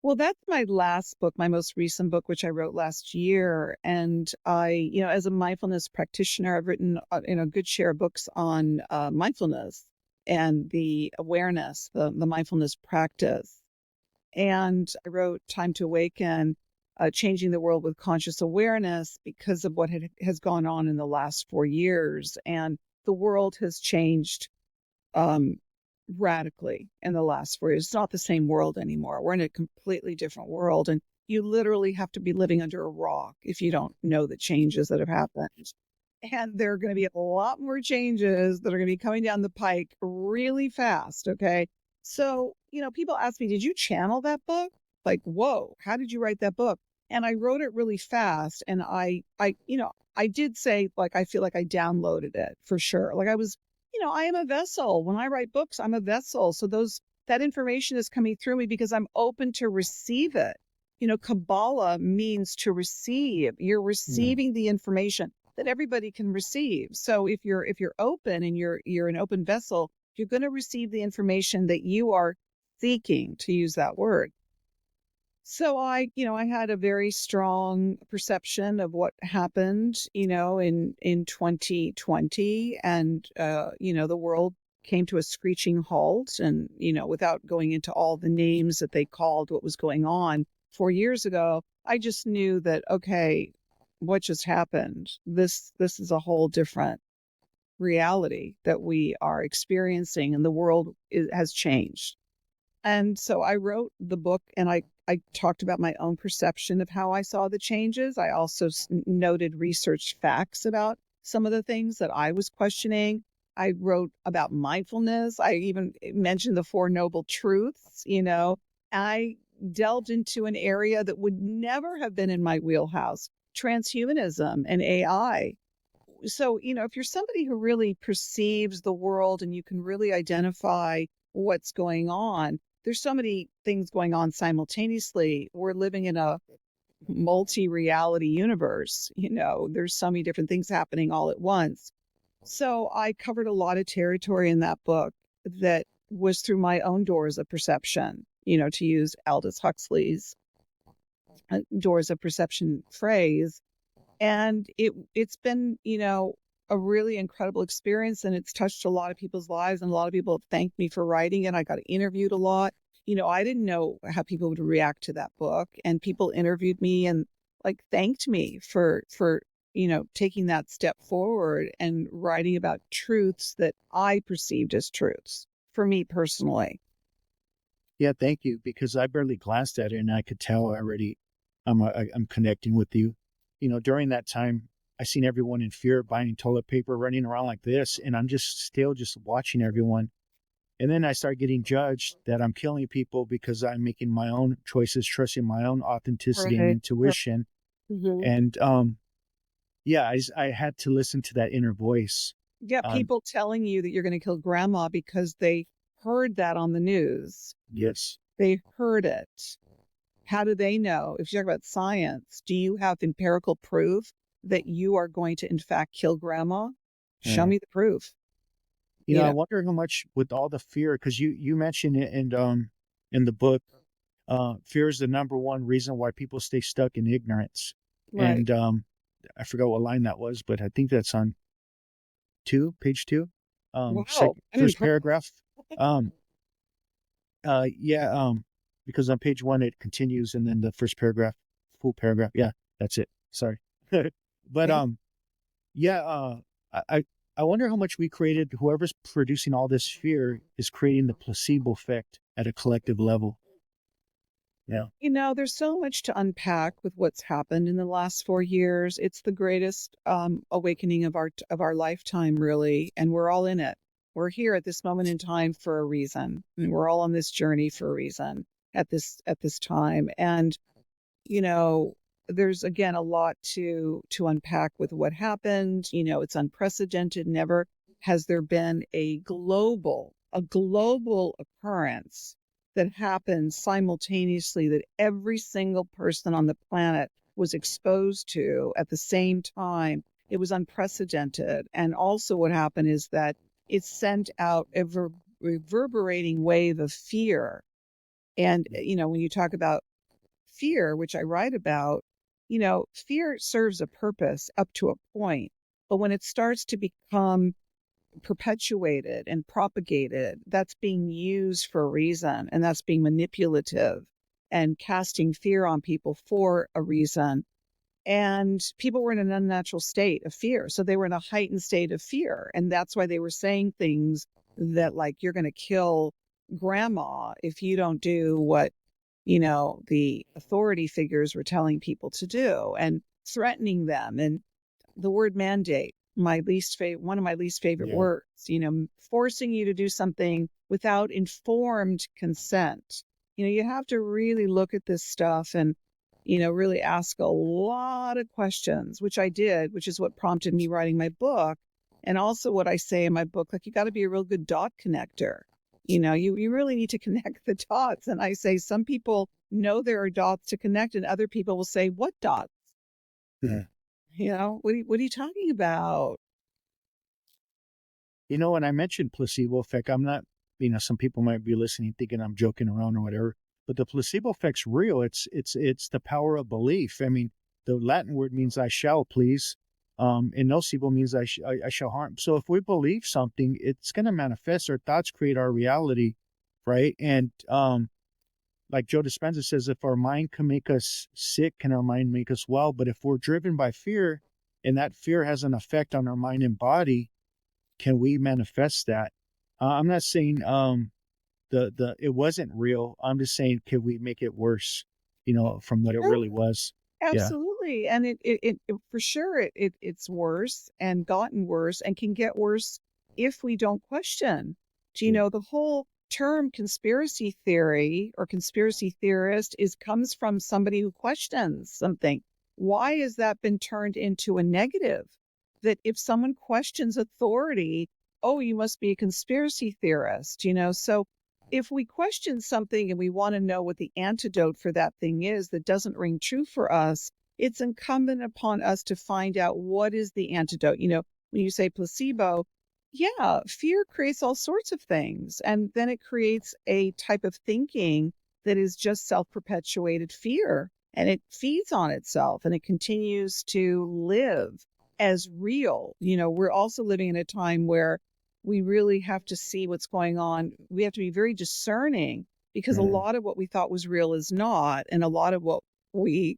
Well, that's my last book, my most recent book, which I wrote last year. And as a mindfulness practitioner, I've written a good share of books on mindfulness and the awareness, the mindfulness practice. And I wrote Time to Awaken, Changing the World with Conscious Awareness, because of what has gone on in the last 4 years. And the world has changed um, radically in the last 4 years. It's not the same world anymore. We're in a completely different world. And you literally have to be living under a rock if you don't know the changes that have happened. And there are going to be a lot more changes that are going to be coming down the pike really fast. Okay. So, people ask me, did you channel that book? Like, whoa, how did you write that book? And I wrote it really fast. And I did say, like, I feel like I downloaded it for sure. Like I am a vessel. When I write books, I'm a vessel. So that information is coming through me because I'm open to receive it. Kabbalah means to receive. You're receiving the information that everybody can receive. So if you're open and you're an open vessel, you're going to receive the information that you are seeking, to use that word. So I had a very strong perception of what happened, in 2020, and the world came to a screeching halt, and without going into all the names that they called what was going on 4 years ago, I just knew that, okay, what just happened? This is a whole different reality that we are experiencing, and the world has changed. And so I wrote the book, and I talked about my own perception of how I saw the changes. I also noted research facts about some of the things that I was questioning. I wrote about mindfulness. I even mentioned the Four Noble Truths. I delved into an area that would never have been in my wheelhouse, transhumanism and AI. So, if you're somebody who really perceives the world and you can really identify what's going on, there's so many things going on simultaneously. We're living in a multi-reality universe. There's so many different things happening all at once. So I covered a lot of territory in that book that was through my own doors of perception, to use Aldous Huxley's doors of perception phrase. And it's been, a really incredible experience, and it's touched a lot of people's lives, and a lot of people have thanked me for writing it. I got interviewed a lot. I didn't know how people would react to that book, and people interviewed me and like thanked me for taking that step forward and writing about truths that I perceived as truths for me personally. Yeah, thank you, because I barely glanced at it and I could tell already I'm connecting with you. During that time, I seen everyone in fear buying toilet paper, running around like this, and I'm just still just watching everyone. And then I start getting judged that I'm killing people because I'm making my own choices, trusting my own authenticity and Right. intuition. Mhm. And yeah, I had to listen to that inner voice. Yeah, Um, people telling you that you're going to kill grandma because they heard that on the news. Yes. They heard it. How do they know? If you talk about science, do you have empirical proof that you are going to, in fact, kill grandma? Show me the proof. I wonder how much with all the fear, because you mentioned it in the book, fear is the number one reason why people stay stuck in ignorance. Right. And I forgot what line that was, but I think that's on page 2, Wow. first paragraph. Because on page 1 it continues, and then the first paragraph, full paragraph. Yeah, that's it. Sorry. But I wonder how much we created. Whoever's producing all this fear is creating the placebo effect at a collective level. Yeah. There's so much to unpack with what's happened in the last 4 years. It's the greatest awakening of our lifetime, really, and we're all in it. We're here at this moment in time for a reason, and we're all on this journey for a reason at this time. And there's again a lot to unpack with what happened. It's unprecedented. Never has there been a global occurrence that happened simultaneously, that every single person on the planet was exposed to at the same time. It was unprecedented. And also what happened is that it sent out a reverberating wave of fear. And, when you talk about fear, which I write about, fear serves a purpose up to a point. But when it starts to become perpetuated and propagated, that's being used for a reason, and that's being manipulative and casting fear on people for a reason. And people were in an unnatural state of fear. So they were in a heightened state of fear. And that's why they were saying things that, like, you're going to kill grandma if you don't do what, the authority figures were telling people to do, and threatening them. And the word mandate, one of my least favorite words, forcing you to do something without informed consent. You have to really look at this stuff and, really ask a lot of questions, which I did, which is what prompted me writing my book. And also what I say in my book, like, you got to be a real good dot connector. You really need to connect the dots. And I say some people know there are dots to connect, and other people will say, what dots? Yeah. What are you talking about? When I mentioned placebo effect, I'm not, some people might be listening thinking I'm joking around or whatever, but the placebo effect's real. It's the power of belief. I mean, the Latin word means I shall please. And nocebo means I shall harm. So if we believe something, it's going to manifest. Our thoughts create our reality, right? And like Joe Dispenza says, if our mind can make us sick, can our mind make us well? But if we're driven by fear, and that fear has an effect on our mind and body, can we manifest that? I'm not saying it wasn't real. I'm just saying, can we make it worse? From what it really was. Absolutely. And it for sure it's worse and gotten worse and can get worse if we don't question. The whole term conspiracy theory or conspiracy theorist comes from somebody who questions something. Why has that been turned into a negative? That if someone questions authority, oh, you must be a conspiracy theorist, So if we question something and we want to know what the antidote for that thing is that doesn't ring true for us, it's incumbent upon us to find out what is the antidote. When you say placebo, fear creates all sorts of things. And then it creates a type of thinking that is just self-perpetuated fear. And it feeds on itself and it continues to live as real. We're also living in a time where we really have to see what's going on. We have to be very discerning, because a lot of what we thought was real is not. And a lot of what we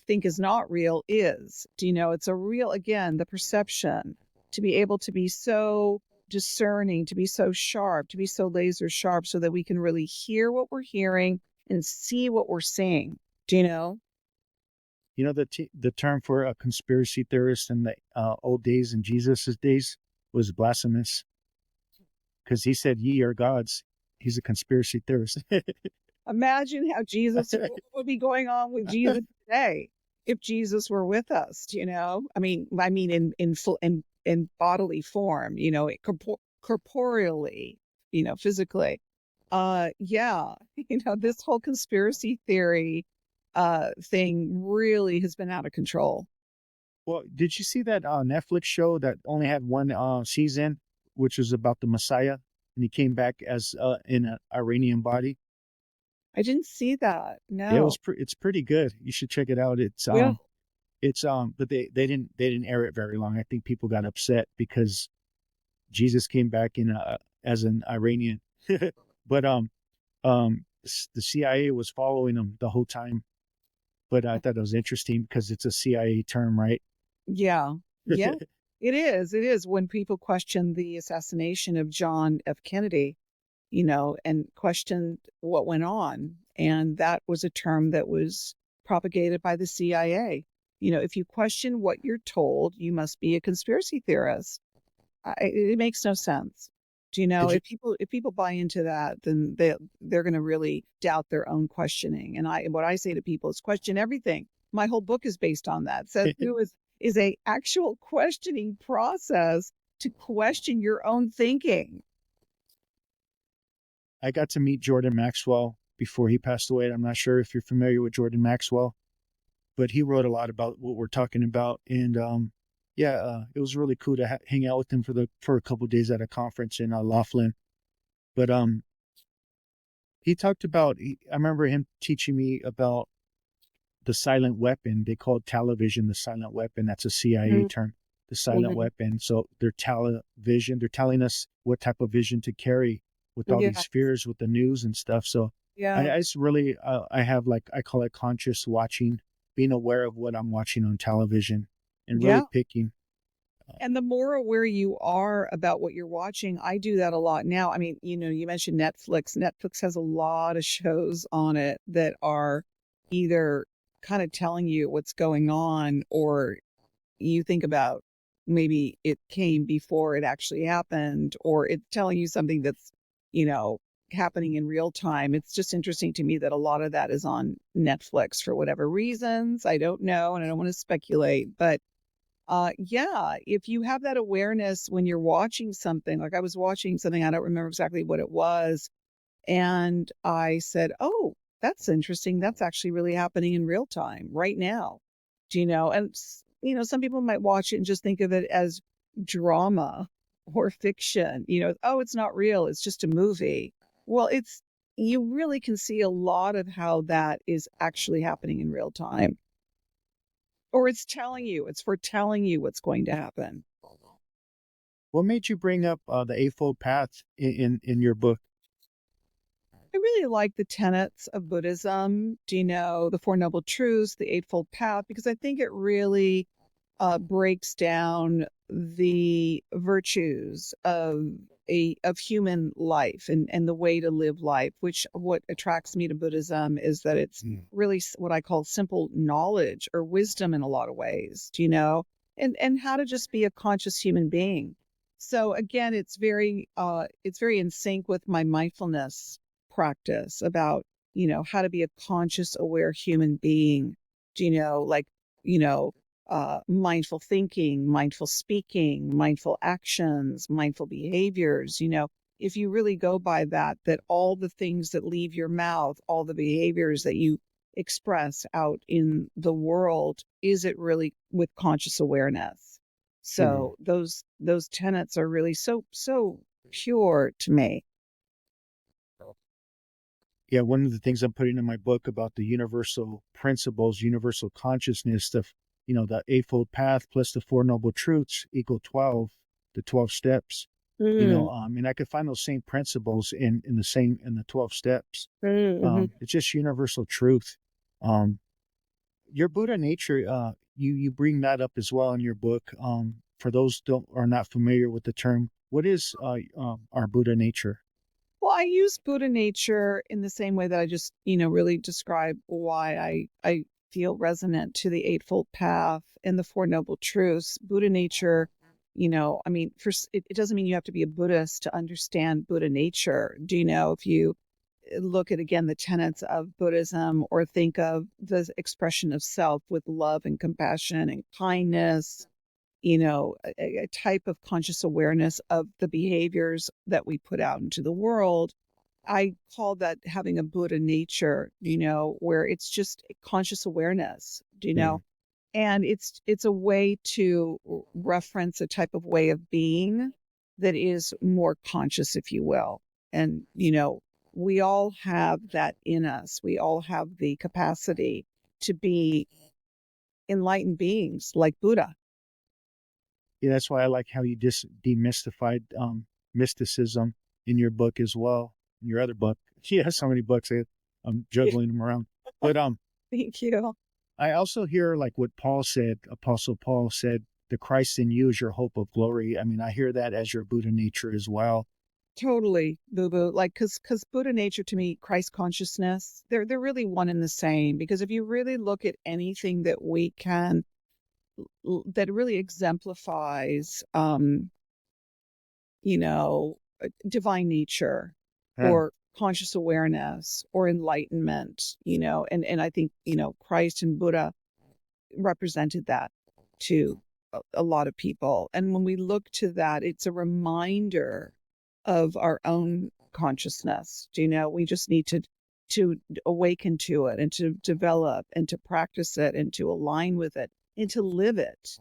think is not real is. It's a real, again, the perception, to be able to be so discerning, to be so sharp, to be so laser sharp, so that we can really hear what we're hearing and see what we're seeing. Do you know? The term for a conspiracy theorist in the old days, in Jesus's days, was blasphemous, because he said, ye are gods. He's a conspiracy theorist. Imagine how what would be going on with Jesus today if Jesus were with us. I mean in full, in bodily form, corporeally, physically. Yeah, this whole conspiracy theory thing really has been out of control. Well, did you see that Netflix show that only had one season, which was about the Messiah, and he came back as in an Iranian body? I didn't see that. Yeah, No. it's pretty good. You should check it out. Well, But they didn't air it very long. I think people got upset because Jesus came back in as an Iranian. But the CIA was following him the whole time. But I thought it was interesting because it's a CIA term, right? yeah. Yeah. It is. It is when people question the assassination of John F. Kennedy, and questioned what went on. And that was a term that was propagated by the CIA. If you question what you're told, you must be a conspiracy theorist. It makes no sense. Did you If people buy into that, then they're going to really doubt their own questioning. And what I say to people is question everything. My whole book is based on that. So is a actual questioning process to question your own thinking. I got to meet Jordan Maxwell before he passed away. I'm not sure if you're familiar with Jordan Maxwell, but he wrote a lot about what we're talking about. And it was really cool to hang out with him for a couple of days at a conference in Laughlin. But he talked about. I remember him teaching me about the silent weapon. They called television the silent weapon. That's a CIA term. The silent weapon. So they're television. They're telling us what type of vision to carry with all these fears with the news and stuff. So I just really I have I call it conscious watching, being aware of what I'm watching on television and really picking. And the more aware you are about what you're watching, I do that a lot now. I mean, you mentioned Netflix. Netflix has a lot of shows on it that are either kind of telling you what's going on, or you think about maybe it came before it actually happened, or it's telling you something that's, happening in real time. It's just interesting to me that a lot of that is on Netflix for whatever reasons. I don't know, and I don't want to speculate, but if you have that awareness when you're watching something, like I was watching something, I don't remember exactly what it was. And I said, oh, that's interesting. That's actually really happening in real time right now. And, some people might watch it and just think of it as drama or fiction, oh, it's not real. It's just a movie. Well, you really can see a lot of how that is actually happening in real time. Or it's foretelling you what's going to happen. What made you bring up the Eightfold Path in your book? I really like the tenets of Buddhism, the Four Noble Truths, the Eightfold Path, because I think it really breaks down the virtues of human life and the way to live life, which what attracts me to Buddhism is that it's really what I call simple knowledge or wisdom in a lot of ways, and how to just be a conscious human being. So again, it's very in sync with my mindfulness practice about, how to be a conscious, aware human being. Mindful thinking, mindful speaking, mindful actions, mindful behaviors. If you really go by that all the things that leave your mouth, all the behaviors that you express out in the world, is it really with conscious awareness? So those tenets are really so pure to me. Yeah, one of the things I'm putting in my book about the universal principles, universal consciousness, the Eightfold Path plus the Four Noble Truths equal 12, the 12 steps. And I could find those same principles in the 12 steps. It's just universal truth. Your Buddha nature, you bring that up as well in your book. For those who are not familiar with the term, what is our Buddha nature? Well, I use Buddha nature in the same way that I just, really describe why I feel resonant to the Eightfold Path and the Four Noble Truths. Buddha nature, first, it doesn't mean you have to be a Buddhist to understand Buddha nature. If you look at, again, the tenets of Buddhism, or think of the expression of self with love and compassion and kindness, a type of conscious awareness of the behaviors that we put out into the world. I call that having a Buddha nature, where it's just conscious awareness, Yeah. and it's a way to reference a type of way of being that is more conscious, if you will. And, we all have that in us. We all have the capacity to be enlightened beings like Buddha. Yeah, that's why I like how you just demystified mysticism in your book as well. In your other book. She has so many books. I'm juggling them around. But Thank you. I also hear like what Paul said, Apostle Paul said, the Christ in you is your hope of glory. I mean, I hear that as your Buddha nature as well. Totally, boo boo. Like, cause Buddha nature to me, Christ consciousness, they're really one and the same. Because if you really look at anything that we can, that really exemplifies, divine nature Yeah. or conscious awareness or enlightenment, and I think, Christ and Buddha represented that to a lot of people. And when we look to that, it's a reminder of our own consciousness. We just need to awaken to it and to develop and to practice it and to align with it and to live it.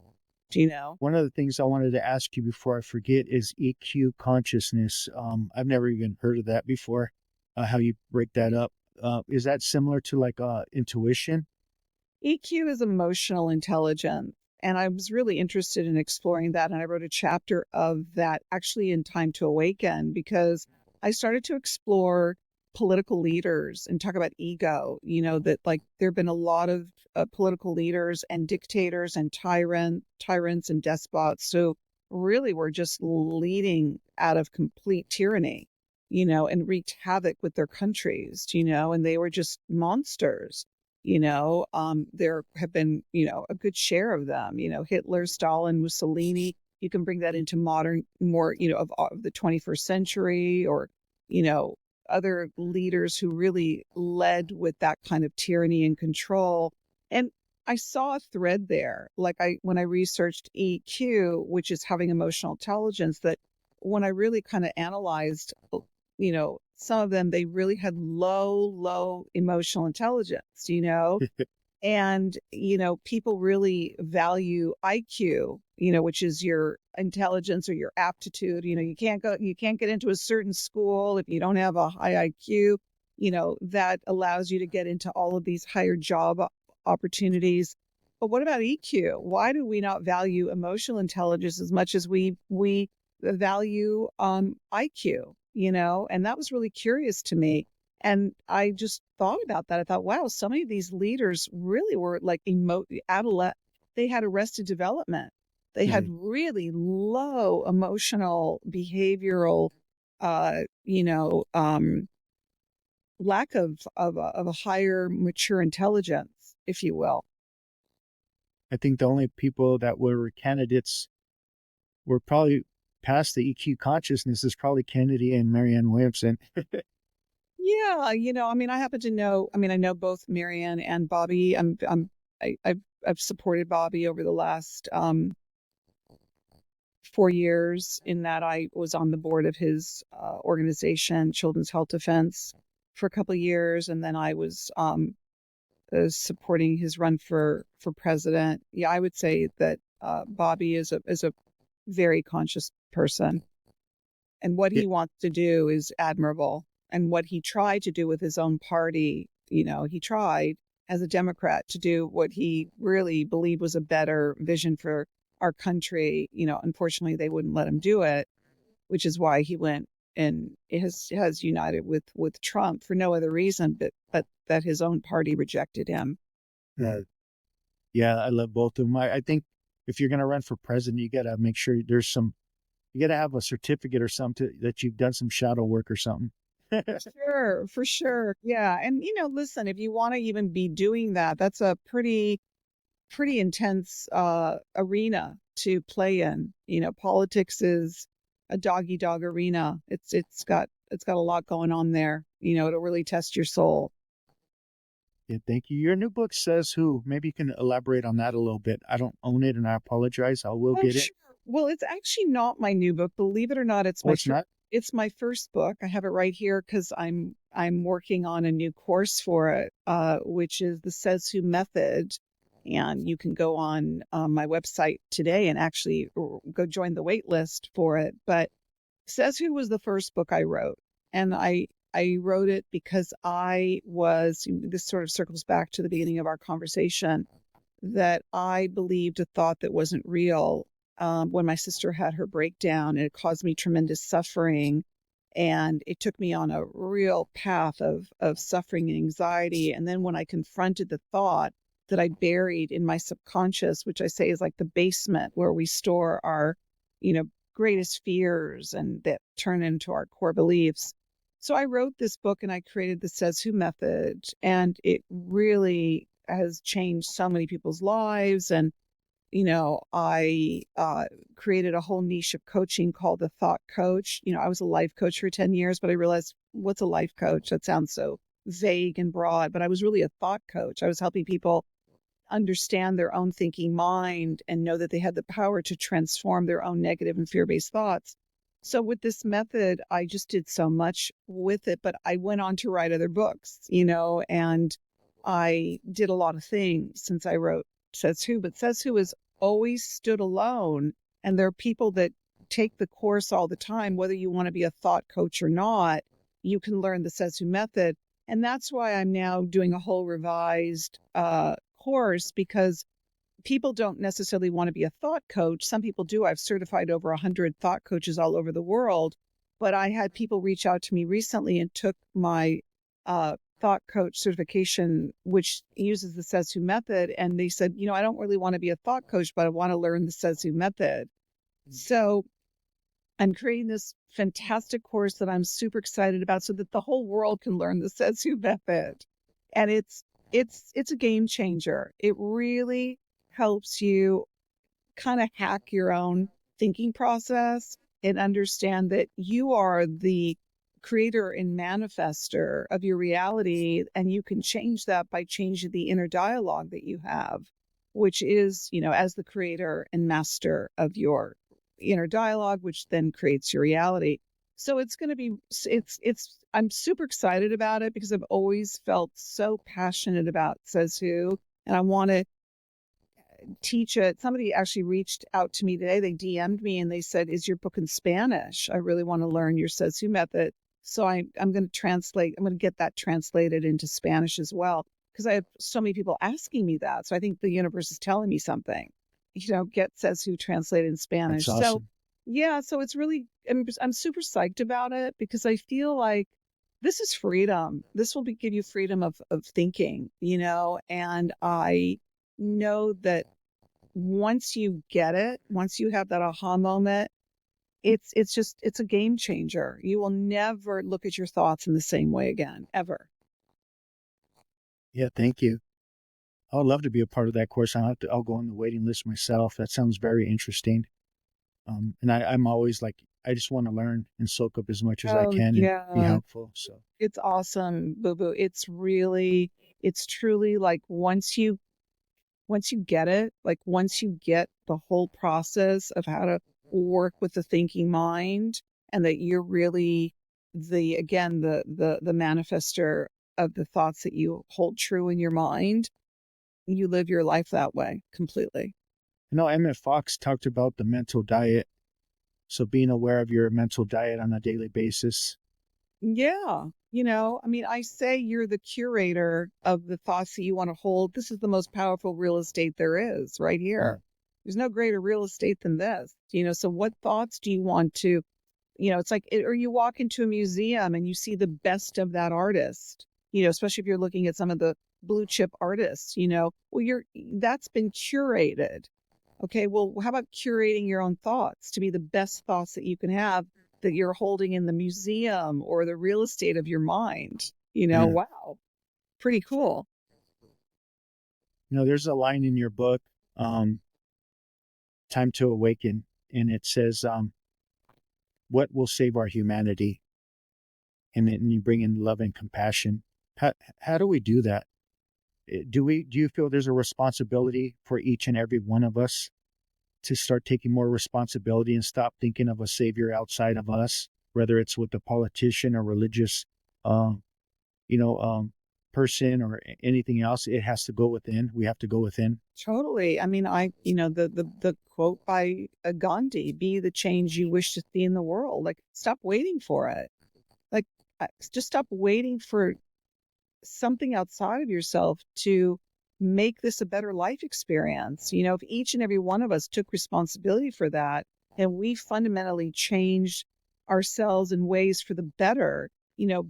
One of the things I wanted to ask you before I forget is EQ consciousness. I've never even heard of that before. How you break that up? Is that similar to like intuition? EQ is emotional intelligence. And I was really interested in exploring that. And I wrote a chapter of that actually in Time to Awaken, because I started to explore political leaders and talk about ego, that like there have been a lot of political leaders and dictators and tyrants and despots who really were just leading out of complete tyranny, and wreaked havoc with their countries, and they were just monsters. There have been, a good share of them, Hitler, Stalin, Mussolini. You can bring that into modern, more, of the 21st century, or, other leaders who really led with that kind of tyranny and control. And I saw a thread there, like when I researched EQ, which is having emotional intelligence, that when I really kind of analyzed, some of them, they really had low emotional intelligence, and, people really value IQ, which is your intelligence or your aptitude. You can't get into a certain school if you don't have a high IQ, that allows you to get into all of these higher job opportunities. But what about EQ? Why do we not value emotional intelligence as much as we value IQ, and that was really curious to me. And I just thought about that. I thought, wow, so many of these leaders really were like they had arrested development. They had really low emotional, behavioral, lack of a higher mature intelligence, if you will. I think the only people that were candidates were probably past the EQ consciousness is probably Kennedy and Marianne Williamson. Yeah, I happen to know. I know both Marianne and Bobby. I've supported Bobby over the last 4 years, in that I was on the board of his organization, Children's Health Defense, for a couple of years, and then I was supporting his run for president. Yeah, I would say that Bobby is a very conscious person, and what he wants to do is admirable. And what he tried to do with his own party, he tried as a Democrat to do what he really believed was a better vision for our country. Unfortunately, they wouldn't let him do it, which is why he went and has united with Trump for no other reason but that his own party rejected him. Yeah, I love both of them. I think if you're going to run for president, you got to make sure you got to have a certificate or something that you've done some shadow work or something. Sure, for sure. Yeah. And, listen, if you want to even be doing that, that's a pretty intense arena to play in. Politics is a dog arena. It's got a lot going on there. It'll really test your soul. Yeah, thank you. Your new book says who? Maybe you can elaborate on that a little bit. I don't own it and I apologize. I will Oh, get it. sure. Well, it's actually not my new book. Believe it or not, Oh, it's not? it's my first book. I have it right here because I'm working on a new course for it, which is the Says Who Method. And you can go on my website today and actually go join the wait list for it. But Says Who was the first book I wrote. And I wrote it because this sort of circles back to the beginning of our conversation, that I believed a thought that wasn't real when my sister had her breakdown, and it caused me tremendous suffering. And it took me on a real path of suffering and anxiety. And then when I confronted the thought that I buried in my subconscious, which I say is like the basement where we store our, you know, greatest fears and that turn into our core beliefs. So I wrote this book and I created the Says Who method, and it really has changed so many people's lives. And, I created a whole niche of coaching called the Thought Coach. I was a life coach for 10 years, but I realized, what's a life coach? That sounds so vague and broad, but I was really a thought coach. I was helping people understand their own thinking mind and know that they had the power to transform their own negative and fear-based thoughts. So with this method, I just did so much with it, but I went on to write other books, and I did a lot of things since I wrote Says Who, but Says Who has always stood alone. And there are people that take the course all the time, whether you want to be a thought coach or not, you can learn the Says Who method. And that's why I'm now doing a whole revised course, because people don't necessarily want to be a thought coach. Some people do. I've certified over 100 thought coaches all over the world. But I had people reach out to me recently and took my thought coach certification, which uses the Says Who method. And they said, I don't really want to be a thought coach, but I want to learn the Says Who method. So I'm creating this fantastic course that I'm super excited about so that the whole world can learn the Says Who method. And it's a game changer. It really helps you kind of hack your own thinking process and understand that you are the creator and manifester of your reality. And you can change that by changing the inner dialogue that you have, which is, as the creator and master of your inner dialogue, which then creates your reality. So I'm super excited about it because I've always felt so passionate about Says Who, and I want to teach it. Somebody actually reached out to me today. They DM'd me and they said, "Is your book in Spanish? I really want to learn your Says Who method." So I'm going to translate. I'm going to get that translated into Spanish as well, because I have so many people asking me that. So I think the universe is telling me something. Get Says Who translated in Spanish. That's So awesome. yeah, so it's really, I'm super psyched about it because I feel like this is freedom. This will give you freedom of thinking, and I know that once you get it, once you have that aha moment, it's a game changer. You will never look at your thoughts in the same way again, ever. Yeah, thank you. I would love to be a part of that course. I'll go on the waiting list myself. That sounds very interesting. And I'm always like, I just want to learn and soak up as much as I Oh, can and be yeah. helpful. So It's awesome, Boo Boo. It's truly like once you get it, like once you get the whole process of how to work with the thinking mind, and that you're really the manifester of the thoughts that you hold true in your mind, you live your life that way completely. Emmett Fox talked about the mental diet. So being aware of your mental diet on a daily basis. Yeah. I say you're the curator of the thoughts that you want to hold. This is the most powerful real estate there is right Mm. here. There's no greater real estate than this. So what thoughts do you want to, it's like, or you walk into a museum and you see the best of that artist, especially if you're looking at some of the blue chip artists, well, that's been curated. Okay. Well, how about curating your own thoughts to be the best thoughts that you can have, that you're holding in the museum or the real estate of your mind? Yeah. Wow. Pretty cool. There's a line in your book, Time to Awaken, and it says, what will save our humanity? And then you bring in love and compassion. How do we do that? Do you feel there's a responsibility for each and every one of us to start taking more responsibility and stop thinking of a savior outside of us, whether it's with a politician or religious, um, you know, person or anything else? It has to go within. We have to go within. Totally. I mean, the quote by Gandhi, be the change you wish to see in the world. Like, stop waiting for it. Like, just stop waiting for something outside of yourself to make this a better life experience. If each and every one of us took responsibility for that and we fundamentally changed ourselves in ways for the better,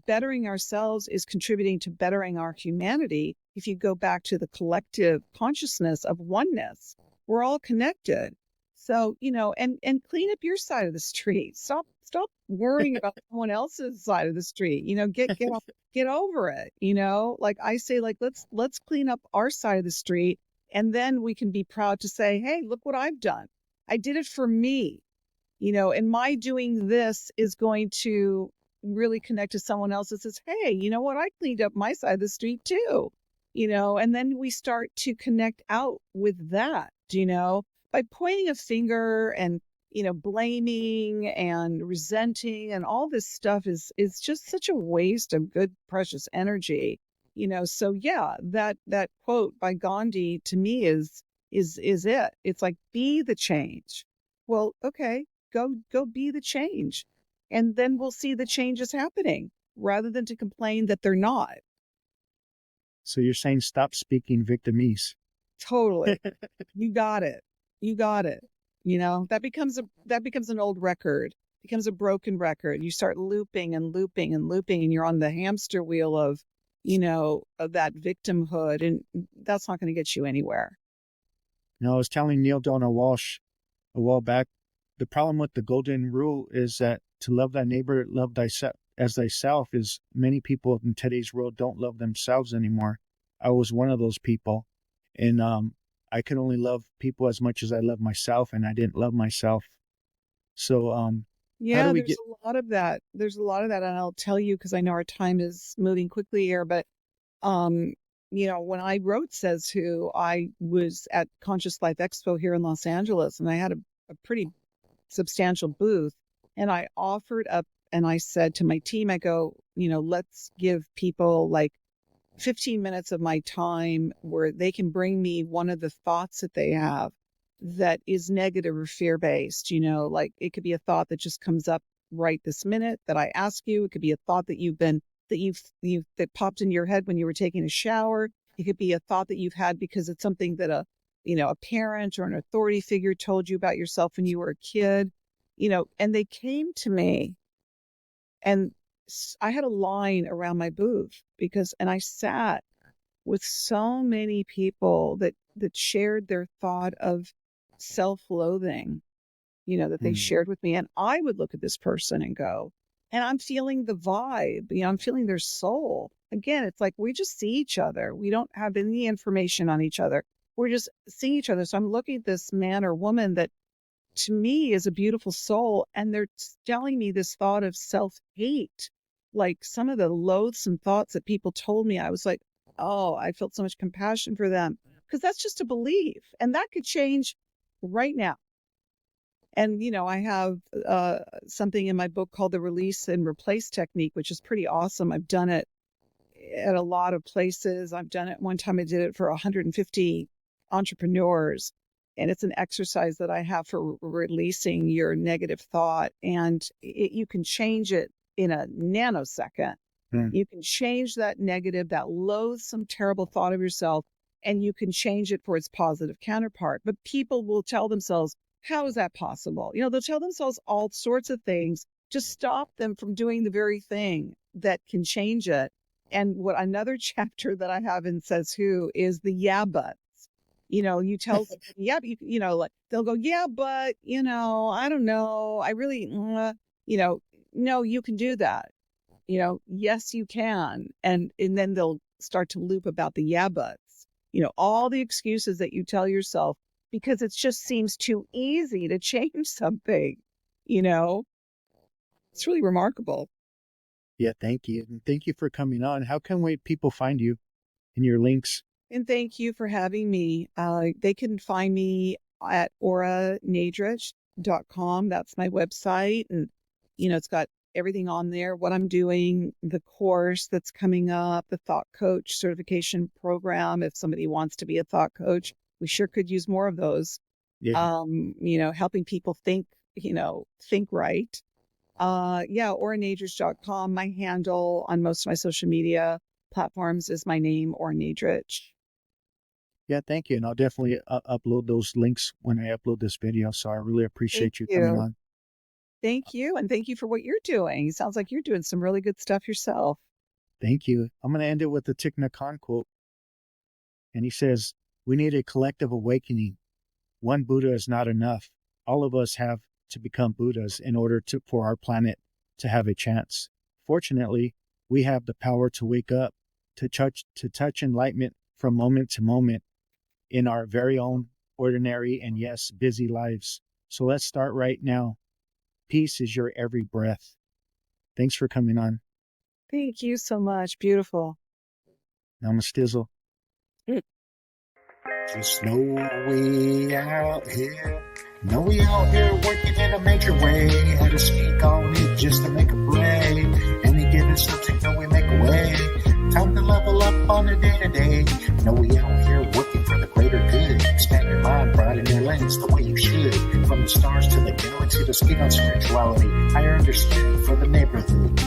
bettering ourselves is contributing to bettering our humanity. If you go back to the collective consciousness of oneness, we're all connected. So, and clean up your side of the street. Stop worrying about someone else's side of the street. Get over it. Like I say, like, let's clean up our side of the street, and then we can be proud to say, hey, look what I've done. I did it for me, and my doing this is going to really connect to someone else that says, hey, you know what? I cleaned up my side of the street too, and then we start to connect out with that, by pointing a finger and, blaming and resenting and all this stuff is just such a waste of good, precious energy, So yeah, that quote by Gandhi to me is it. It's like, be the change. Well, okay, go be the change. And then we'll see the changes happening rather than to complain that they're not. So you're saying stop speaking victimese. Totally. You got it. You got it. That becomes an old record, becomes a broken record. You start looping and looping and looping, and you're on the hamster wheel of that victimhood, and that's not going to get you anywhere. I was telling Neil Donald Walsh a while back, the problem with the golden rule is that to love thy neighbor, love thyself as thyself, is many people in today's world don't love themselves anymore. I was one of those people, and I could only love people as much as I love myself, and I didn't love myself. So yeah, there's a lot of that. There's a lot of that, and I'll tell you, because I know our time is moving quickly here, but when I wrote Says Who, I was at Conscious Life Expo here in Los Angeles, and I had a pretty substantial booth, and I offered up and I said to my team, I go, let's give people like 15 minutes of my time where they can bring me one of the thoughts that they have that is negative or fear-based. Like, it could be a thought that just comes up right this minute that I ask you. It could be a thought that popped in your head when you were taking a shower. It could be a thought that you've had because it's something that a parent or an authority figure told you about yourself when you were a kid, and they came to me, and I had a line around my booth and I sat with so many people that shared their thought of self-loathing, that they shared with me. And I would look at this person and go, and I'm feeling the vibe, I'm feeling their soul. Again, it's like, we just see each other. We don't have any information on each other. We're just seeing each other. So I'm looking at this man or woman that to me is a beautiful soul, and they're telling me this thought of self-hate. Like, some of the loathsome thoughts that people told me, I was like, oh, I felt so much compassion for them, because that's just a belief, and that could change right now. And, I have something in my book called the Release and Replace Technique, which is pretty awesome. I've done it at a lot of places. I've done it one time. I did it for 150 entrepreneurs. And it's an exercise that I have for releasing your negative thought. And you can change it in a nanosecond. You can change that negative, that loathsome, terrible thought of yourself, and you can change it for its positive counterpart. But people will tell themselves, how is that possible? They'll tell themselves all sorts of things to stop them from doing the very thing that can change it. And what another chapter that I have in Says Who is the yeah, but. You tell them, yeah, like, they'll go, yeah, but, I don't know. I really, no, you can do that. Yes, you can. And then they'll start to loop about the yeah, buts, all the excuses that you tell yourself, because it just seems too easy to change something, It's really remarkable. Yeah, thank you. And thank you for coming on. How can people find you in your links? And thank you for having me. They can find me at oranadrich.com. That's my website. And, it's got everything on there, what I'm doing, the course that's coming up, the thought coach certification program. If somebody wants to be a thought coach, we sure could use more of those. Yeah. Helping people think right. oranadrich.com. My handle on most of my social media platforms is my name, Ora Nadrich. Yeah, thank you. And I'll definitely upload those links when I upload this video. So I really appreciate you coming on. Thank you. And thank you for what you're doing. It sounds like you're doing some really good stuff yourself. Thank you. I'm going to end it with the Thich Nhat Hanh quote. And he says, "We need a collective awakening. One Buddha is not enough. All of us have to become Buddhas in order for our planet to have a chance. Fortunately, we have the power to wake up, to touch enlightenment from moment to moment in our very own ordinary and yes, busy lives. So let's start right now. Peace is your every breath." Thanks for coming on. Thank you so much. Beautiful. Namastizzle. Just know we out here. Know we out here working in a major way. Had to speak on it just to make a play. Any given subject, know we make a way. Time to level up on a day-to-day. Know we out here working for the greater good. Expand your mind, broaden your lens the way you should. From the stars to the galaxy to speak on spirituality. Higher understanding for the neighborhood.